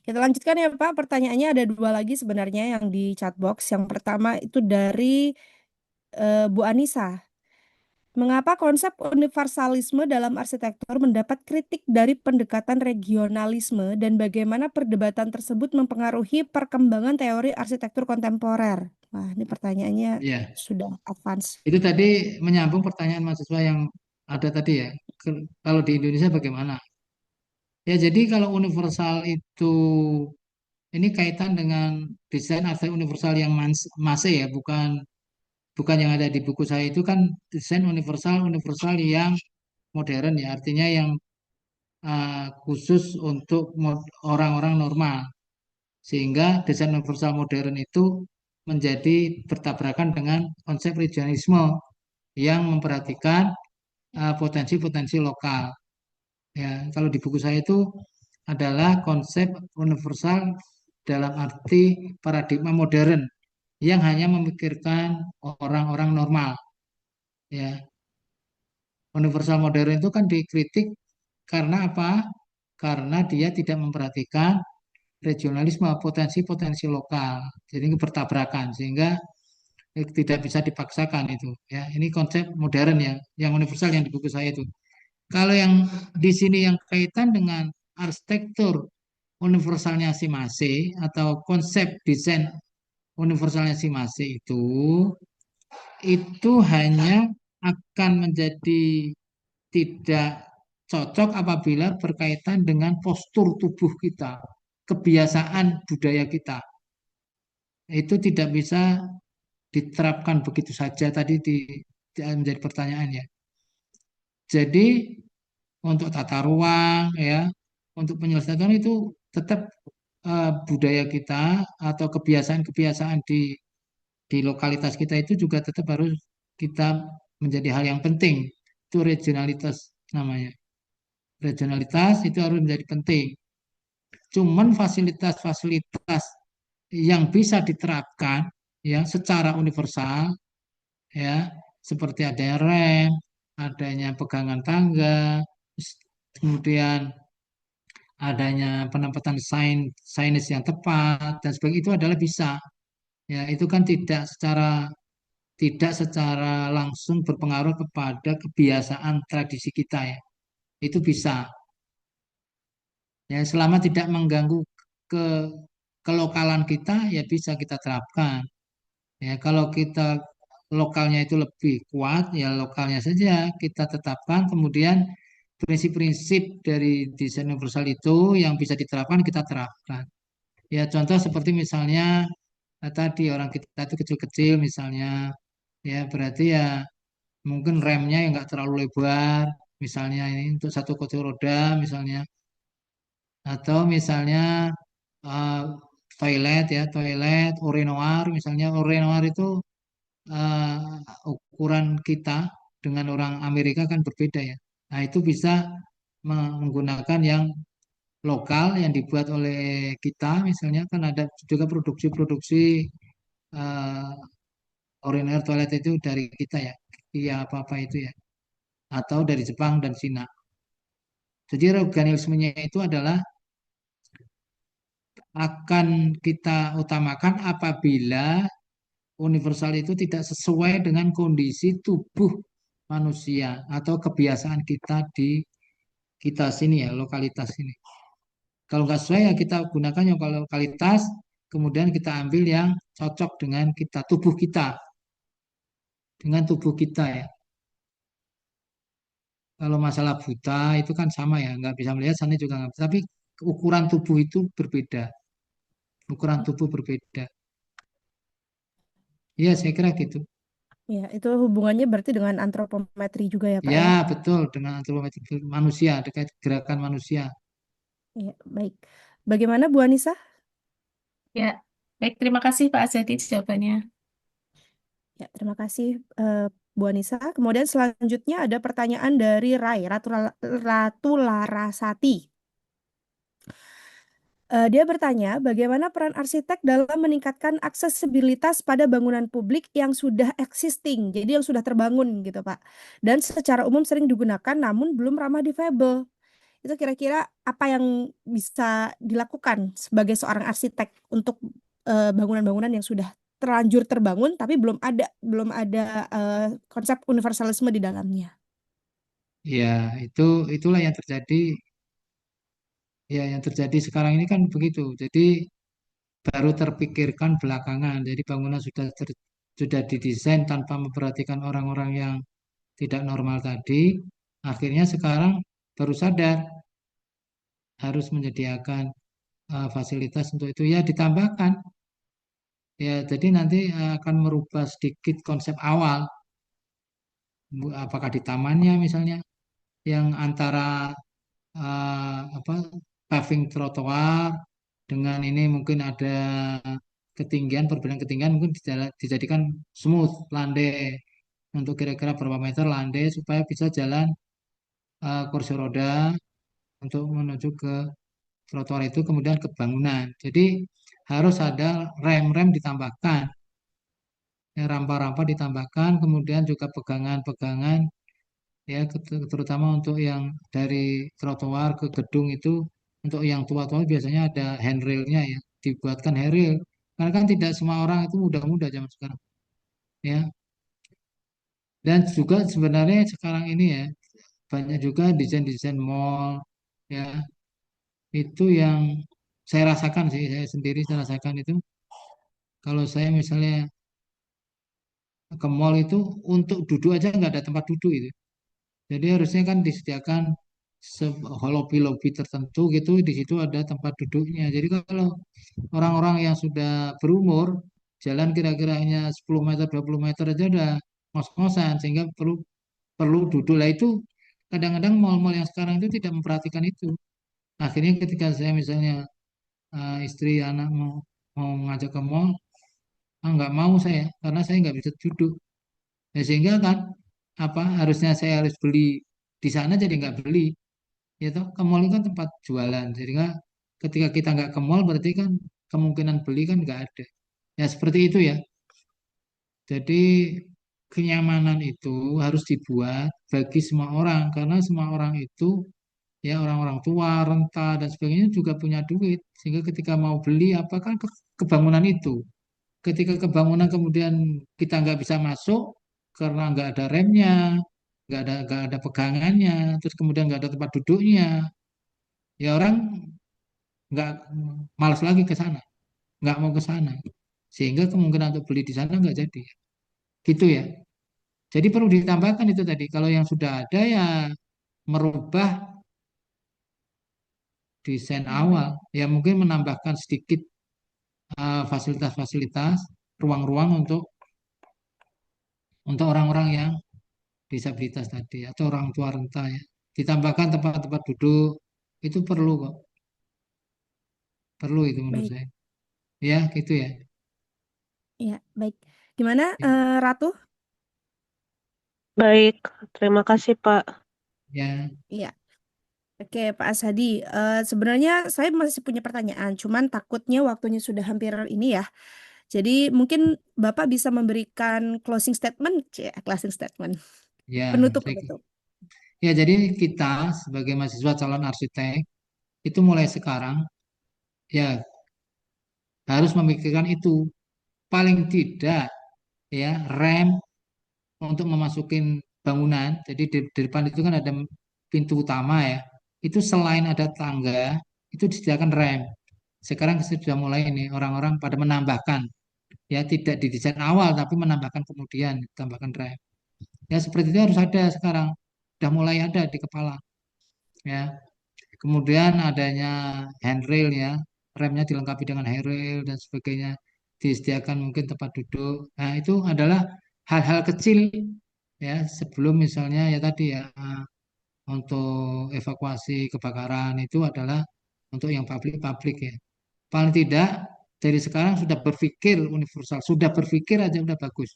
Kita lanjutkan ya Pak. Pertanyaannya ada dua lagi sebenarnya yang di chat box. Yang pertama itu dari Bu Anissa. Mengapa konsep universalisme dalam arsitektur mendapat kritik dari pendekatan regionalisme dan bagaimana perdebatan tersebut mempengaruhi perkembangan teori arsitektur kontemporer? Wah, ini pertanyaannya Ya, sudah advance. itu tadi menyambung pertanyaan mahasiswa yang ada tadi ya. Kalau di Indonesia bagaimana? Ya, jadi kalau universal itu ini kaitan dengan desain arsitek universal yang mase ya, bukan yang ada di buku saya itu kan desain universal universal yang modern ya, artinya yang khusus untuk orang-orang normal. Sehingga desain universal modern itu menjadi bertabrakan dengan konsep regionalisme yang memperhatikan potensi-potensi lokal. Ya, kalau di buku saya itu adalah konsep universal dalam arti paradigma modern yang hanya memikirkan orang-orang normal. Ya, universal modern itu kan dikritik karena apa? Karena dia tidak memperhatikan regionalisme, potensi-potensi lokal. Jadi ini bertabrakan sehingga tidak bisa dipaksakan itu. Ya, ini konsep modern ya, yang universal yang di buku saya itu. Kalau yang di sini yang kaitan dengan arsitektur universalnya si Mase atau konsep desain universalnya si Mase itu hanya akan menjadi tidak cocok apabila berkaitan dengan postur tubuh kita, kebiasaan budaya kita. Itu tidak bisa diterapkan begitu saja tadi menjadi pertanyaan ya. Jadi untuk tata ruang ya, untuk penyelesaian itu tetap budaya kita atau kebiasaan-kebiasaan di lokalitas kita itu juga tetap harus kita menjadi hal yang penting. Itu regionalitas namanya. Regionalitas itu harus menjadi penting. Cuman fasilitas-fasilitas yang bisa diterapkan ya secara universal ya seperti adanya rem, adanya pegangan tangga, kemudian adanya penempatan signage yang tepat dan sebagainya itu adalah bisa. Ya, itu kan tidak secara langsung berpengaruh kepada kebiasaan tradisi kita ya. Itu bisa. Ya, selama tidak mengganggu ke kelokalan kita ya bisa kita terapkan. Ya, kalau kita lokalnya itu lebih kuat ya lokalnya saja kita tetapkan kemudian prinsip-prinsip dari desain universal itu yang bisa diterapkan kita terapkan. Ya, contoh seperti misalnya tadi orang kita itu kecil-kecil misalnya, ya berarti ya mungkin remnya yang nggak terlalu lebar, misalnya ini untuk satu kursi roda misalnya, atau misalnya eh, toilet urinoir misalnya, urinoir itu ukuran kita dengan orang Amerika kan berbeda ya. Nah itu bisa menggunakan yang lokal yang dibuat oleh kita misalnya kan ada juga produksi-produksi uriner toilet itu dari kita ya, iya apa-apa itu ya, atau dari Jepang dan Cina. Jadi organismenya itu adalah akan kita utamakan apabila universal itu tidak sesuai dengan kondisi tubuh manusia atau kebiasaan kita di kita sini ya, lokalitas ini. Kalau nggak sesuai ya kita gunakan yang lokalitas, kemudian kita ambil yang cocok dengan dengan tubuh kita ya. Kalau masalah buta itu kan sama ya, nggak bisa melihat, sana juga nggak bisa. Tapi ukuran tubuh itu berbeda, ukuran tubuh berbeda. Iya, saya kira gitu. Ya, itu hubungannya berarti dengan antropometri juga ya, Pak Ya, ya? betul, dengan antropometrik manusia, terkait gerakan manusia. Ya, baik. Bagaimana Bu Anissa? Ya, baik. Terima kasih Pak Azadi jawabannya. Ya, terima kasih Bu Anissa. Kemudian selanjutnya ada pertanyaan dari Ratu Larasati. Dia bertanya, bagaimana peran arsitek dalam meningkatkan aksesibilitas pada bangunan publik yang sudah existing, jadi yang sudah terbangun gitu Pak, dan secara umum sering digunakan namun belum ramah difabel. Itu kira-kira apa yang bisa dilakukan sebagai seorang arsitek untuk bangunan-bangunan yang sudah terlanjur terbangun tapi belum ada konsep universalisme di dalamnya. Ya, itulah yang terjadi. Ya, yang terjadi sekarang ini kan begitu. Jadi baru terpikirkan belakangan. Jadi bangunan sudah didesain tanpa memperhatikan orang-orang yang tidak normal tadi. Akhirnya sekarang baru sadar harus menyediakan fasilitas untuk itu. Ya, ditambahkan. Ya, jadi nanti akan merubah sedikit konsep awal. Apakah di tamannya misalnya yang antara apa paving trotoar dengan ini mungkin ada perbedaan ketinggian mungkin dijadikan smooth landai untuk kira-kira berapa meter landai supaya bisa jalan kursi roda untuk menuju ke trotoar itu kemudian ke bangunan. Jadi harus ada rem-rem ditambahkan, ya, rampa-rampa ditambahkan, kemudian juga pegangan-pegangan ya terutama untuk yang dari trotoar ke gedung itu untuk yang tua-tua biasanya ada handrailnya ya dibuatkan handrail karena kan tidak semua orang itu muda-muda zaman sekarang ya dan juga sebenarnya sekarang ini ya banyak juga desain-desain mall ya itu yang saya rasakan sih saya sendiri saya rasakan itu kalau saya misalnya ke mall itu untuk duduk aja nggak ada tempat duduk itu. Jadi harusnya kan disediakan lobby-lobby tertentu gitu, di situ ada tempat duduknya. Jadi kalau orang-orang yang sudah berumur, jalan kira-kira hanya 10 meter, 20 meter aja udah ngos-ngosan, sehingga perlu perlu duduk. Lah itu kadang-kadang mal-mal yang sekarang itu tidak memperhatikan itu. Akhirnya ketika saya misalnya istri anak mau mau ngajak ke mall, nggak mau saya, karena saya nggak bisa duduk. Ya, sehingga kan apa harusnya saya harus beli di sana jadi nggak beli ya toh ke mall itu kan tempat jualan jadi nggak ketika kita nggak ke mall berarti kan kemungkinan beli kan nggak ada ya seperti itu ya jadi kenyamanan itu harus dibuat bagi semua orang karena semua orang itu ya orang-orang tua renta dan sebagainya juga punya duit sehingga ketika mau beli apa kan kebangunan itu ketika kebangunan kemudian kita nggak bisa masuk karena nggak ada remnya nggak ada pegangannya terus kemudian nggak ada tempat duduknya ya orang nggak malas lagi ke sana, nggak mau ke sana, sehingga kemungkinan untuk beli di sana nggak jadi, gitu ya. Jadi perlu ditambahkan itu tadi, kalau yang sudah ada ya merubah desain awal, ya mungkin menambahkan sedikit fasilitas-fasilitas, ruang-ruang untuk orang-orang yang disabilitas tadi atau orang tua renta ya. Ditambahkan tempat-tempat duduk itu perlu kok, perlu itu menurut Baik, saya. Ya, gitu ya. ya, baik. Gimana Ratu? Baik, terima kasih Pak. Ya, Iya. Oke, Pak Asadi. Sebenarnya saya masih punya pertanyaan, cuman takutnya waktunya sudah hampir ini ya. Jadi mungkin Bapak bisa memberikan closing statement, closing statement, ya, penutup saya penutup. Ya, jadi kita sebagai mahasiswa calon arsitek itu mulai sekarang ya harus memikirkan itu. Paling tidak ya rem untuk memasukin bangunan. Jadi di depan itu kan ada pintu utama ya. Itu selain ada tangga, itu disediakan rem. Sekarang sudah mulai ini orang-orang pada menambahkan, ya tidak di desain awal tapi menambahkan kemudian tambahkan rem. Ya seperti itu harus ada sekarang, sudah mulai ada di kepala. Ya, kemudian adanya handrail ya, remnya dilengkapi dengan handrail dan sebagainya, disediakan mungkin tempat duduk. Nah itu adalah hal-hal kecil ya sebelum misalnya ya tadi ya untuk evakuasi kebakaran itu adalah untuk yang publik-publik ya. Paling tidak dari sekarang sudah berpikir universal, sudah berpikir aja udah bagus.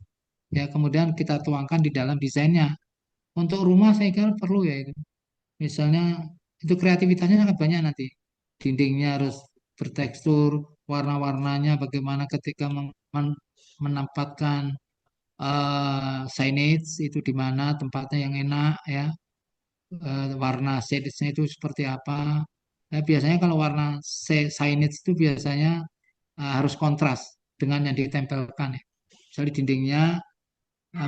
Ya, kemudian kita tuangkan di dalam desainnya. Untuk rumah saya kira perlu ya itu. Misalnya itu kreativitasnya sangat banyak nanti. Dindingnya harus bertekstur, warna-warnanya bagaimana ketika menempatkan signage itu di mana tempatnya yang enak ya. Warna shades-nya itu seperti apa. Ya, biasanya kalau warna signage itu biasanya harus kontras dengan yang ditempelkan ya. Misalnya dindingnya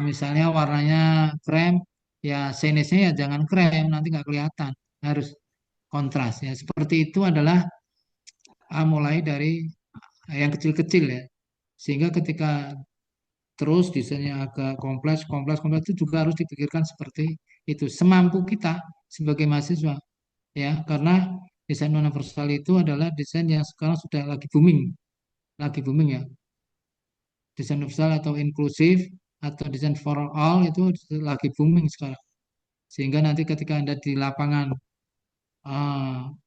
misalnya warnanya krem, ya signage-nya ya jangan krem, nanti nggak kelihatan. Harus kontras ya. Seperti itu adalah mulai dari yang kecil-kecil ya. Sehingga ketika terus desainnya agak kompleks, kompleks, kompleks itu juga harus dipikirkan seperti itu. Semampu kita sebagai mahasiswa ya, karena desain universal itu adalah desain yang sekarang sudah lagi booming ya. Desain universal atau inklusif atau desain for all itu lagi booming sekarang. Sehingga nanti ketika Anda di lapangan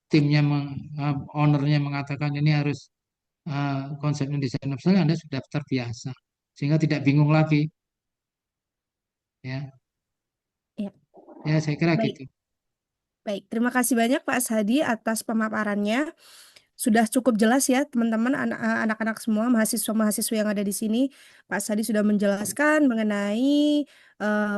timnya ownernya mengatakan ini harus konsep desain universal, Anda sudah terbiasa sehingga tidak bingung lagi ya. Ya, Ya saya kira baik. gitu. Baik, terima kasih banyak Pak Ashadi atas pemaparannya. Sudah cukup jelas ya teman-teman, anak-anak semua, mahasiswa-mahasiswa yang ada di sini. Pak Ashadi sudah menjelaskan mengenai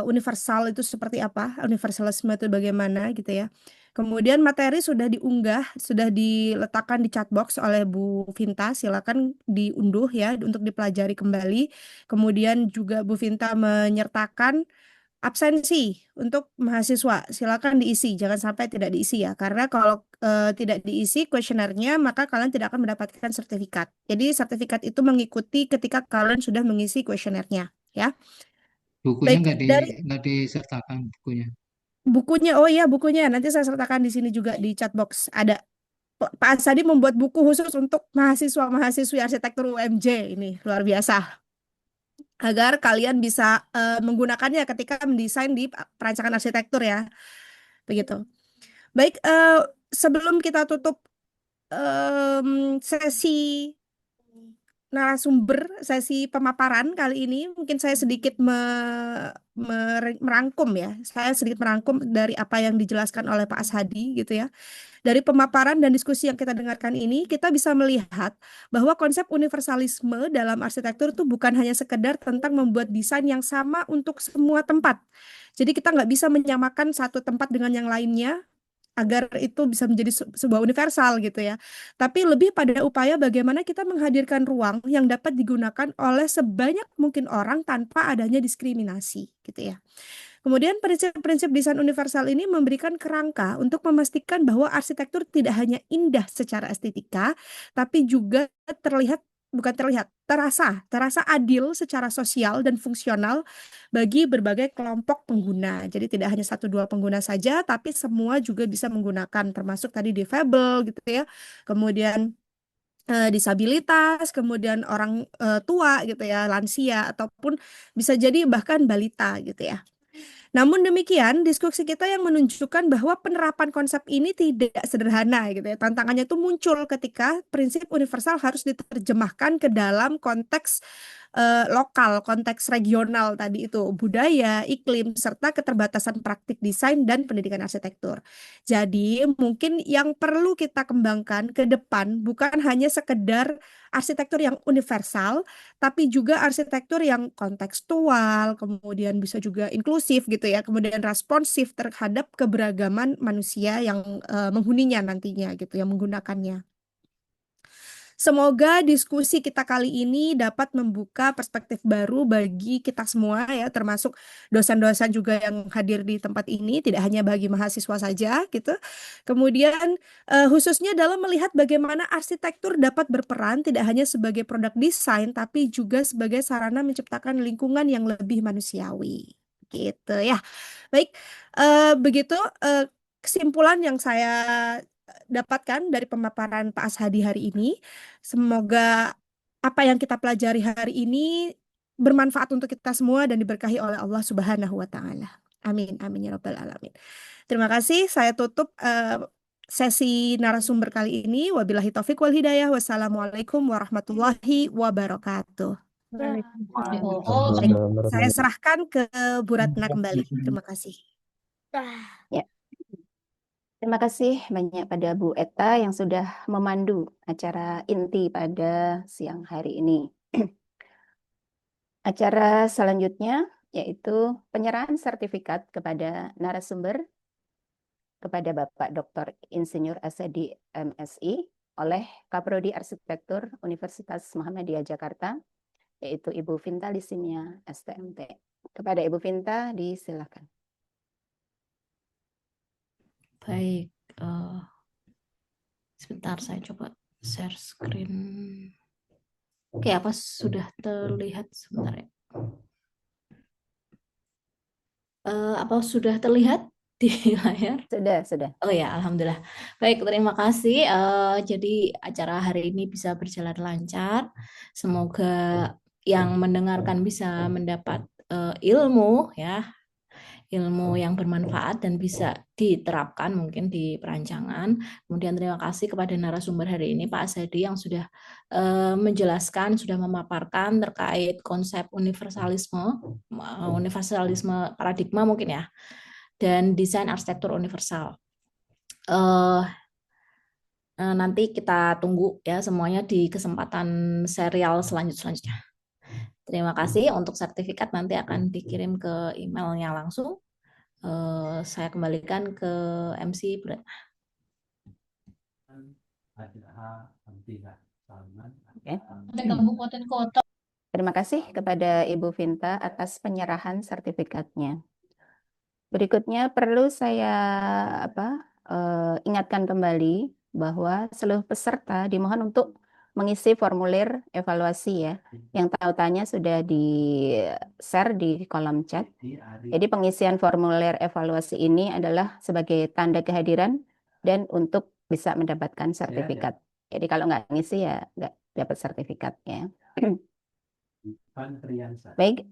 universal itu seperti apa, universalisme itu bagaimana gitu ya. Kemudian materi sudah diunggah, sudah diletakkan di chatbox oleh Bu Vinta. Silakan diunduh ya untuk dipelajari kembali. Kemudian juga Bu Vinta menyertakan absensi untuk mahasiswa. Silakan diisi, jangan sampai tidak diisi ya. Karena kalau tidak diisi kuesionernya, maka kalian tidak akan mendapatkan sertifikat. Jadi sertifikat itu mengikuti ketika kalian sudah mengisi kuesionernya ya. Bukunya Baik, dari nggak disertakan bukunya. bukunya, oh iya bukunya, nanti saya sertakan di sini juga di chatbox. Ada Pak Ansadi membuat buku khusus untuk mahasiswa-mahasiswi arsitektur UMJ ini luar biasa. Agar kalian bisa menggunakannya ketika mendesain di perancangan arsitektur ya. Begitu. Baik, sebelum kita tutup sesi narasumber, sesi pemaparan kali ini, mungkin saya sedikit merangkum ya. Saya sedikit merangkum dari apa yang dijelaskan oleh Pak Ashadi gitu ya. Dari pemaparan dan diskusi yang kita dengarkan ini, kita bisa melihat bahwa konsep universalisme dalam arsitektur itu bukan hanya sekedar tentang membuat desain yang sama untuk semua tempat. Jadi kita nggak bisa menyamakan satu tempat dengan yang lainnya agar itu bisa menjadi sebuah universal gitu ya. Tapi lebih pada upaya bagaimana kita menghadirkan ruang yang dapat digunakan oleh sebanyak mungkin orang tanpa adanya diskriminasi gitu ya. Kemudian prinsip-prinsip desain universal ini memberikan kerangka untuk memastikan bahwa arsitektur tidak hanya indah secara estetika, tapi juga terasa adil secara sosial dan fungsional bagi berbagai kelompok pengguna. Jadi tidak hanya satu dua pengguna saja, tapi semua juga bisa menggunakan, termasuk tadi difabel gitu ya. Kemudian disabilitas, kemudian orang tua gitu ya, lansia ataupun bisa jadi bahkan balita gitu ya. Namun demikian, diskusi kita yang menunjukkan bahwa penerapan konsep ini tidak sederhana gitu ya. Tantangannya itu muncul ketika prinsip universal harus diterjemahkan ke dalam konteks lokal, konteks regional tadi itu, budaya, iklim, serta keterbatasan praktik desain dan pendidikan arsitektur. Jadi, mungkin yang perlu kita kembangkan ke depan bukan hanya sekedar arsitektur yang universal, tapi juga arsitektur yang kontekstual, kemudian bisa juga inklusif gitu ya, kemudian responsif terhadap keberagaman manusia yang menghuninya nantinya gitu, yang menggunakannya. Semoga diskusi kita kali ini dapat membuka perspektif baru bagi kita semua ya, termasuk dosen-dosen juga yang hadir di tempat ini, tidak hanya bagi mahasiswa saja gitu. Kemudian khususnya dalam melihat bagaimana arsitektur dapat berperan tidak hanya sebagai produk desain, tapi juga sebagai sarana menciptakan lingkungan yang lebih manusiawi. Gitu ya. Baik, begitu kesimpulan yang saya dapatkan dari pemaparan Pak Ashadi hari ini. Semoga apa yang kita pelajari hari ini bermanfaat untuk kita semua dan diberkahi oleh Allah Subhanahu wa taala. Amin amin ya rabbal alamin. Terima kasih. Saya tutup sesi narasumber kali ini. Wabillahi taufik wal hidayah. Wassalamualaikum warahmatullahi wabarakatuh. Baik, saya serahkan ke Bu Ratna kembali. Terima kasih. Ya, terima kasih banyak pada Bu Eta yang sudah memandu acara inti pada siang hari ini. Acara selanjutnya yaitu penyerahan sertifikat kepada narasumber kepada Bapak Dr. Insinyur Ashadi MSI oleh Kaprodi Arsitektur Universitas Muhammadiyah Jakarta, yaitu Ibu Vinta Lisinia STMT. Kepada Ibu Vinta, disilakan. Baik, sebentar saya coba share screen. Oke, apa sudah terlihat sebentar ya? Apa sudah terlihat di layar? Sudah. Oh ya, alhamdulillah. Baik, terima kasih. Jadi acara hari ini bisa berjalan lancar. Semoga yang mendengarkan bisa mendapat ilmu ya, ilmu yang bermanfaat dan bisa diterapkan mungkin di perancangan. Kemudian terima kasih kepada narasumber hari ini Pak Ashadi yang sudah menjelaskan, sudah memaparkan terkait konsep universalisme paradigma mungkin ya, dan desain arsitektur universal. Nanti kita tunggu ya semuanya di kesempatan serial selanjutnya. Terima kasih. Untuk sertifikat nanti akan dikirim ke emailnya langsung. Saya kembalikan ke MC Bu Ratna. Terima kasih kepada Ibu Vinta atas penyerahan sertifikatnya. Berikutnya perlu saya ingatkan kembali bahwa seluruh peserta dimohon untuk mengisi formulir evaluasi ya. Yang tautannya sudah di-share di kolom chat. Jadi pengisian formulir evaluasi ini adalah sebagai tanda kehadiran dan untuk bisa mendapatkan sertifikat. Jadi kalau nggak ngisi ya nggak dapat sertifikatnya. Baik,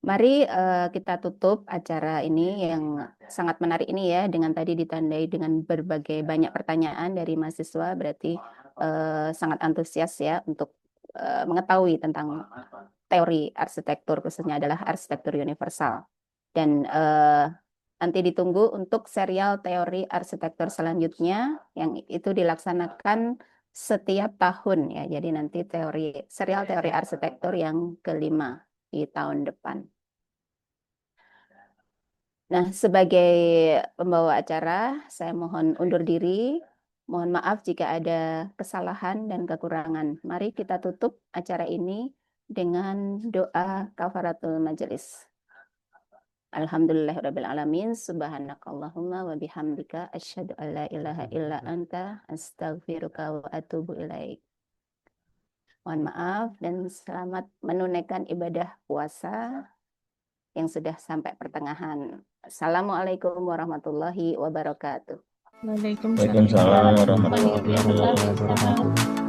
mari kita tutup acara ini yang sangat menarik ini ya, dengan tadi ditandai dengan berbagai banyak pertanyaan dari mahasiswa, berarti sangat antusias ya untuk mengetahui tentang teori arsitektur, khususnya adalah arsitektur universal. Dan nanti ditunggu untuk serial teori arsitektur selanjutnya yang itu dilaksanakan setiap tahun ya. Jadi nanti serial teori arsitektur yang kelima di tahun depan. Nah, sebagai pembawa acara, saya mohon undur diri. Mohon maaf jika ada kesalahan dan kekurangan. Mari kita tutup acara ini dengan doa kafaratul majelis. Alhamdulillahirabbil alamin. Subhanakallahumma wa bihamdika asyhadu an la ilaha illa anta astaghfiruka wa atubu ilaik. Mohon maaf dan selamat menunaikan ibadah puasa yang sudah sampai pertengahan. Assalamualaikum warahmatullahi wabarakatuh. Waalaikumsalam warahmatullahi wabarakatuh.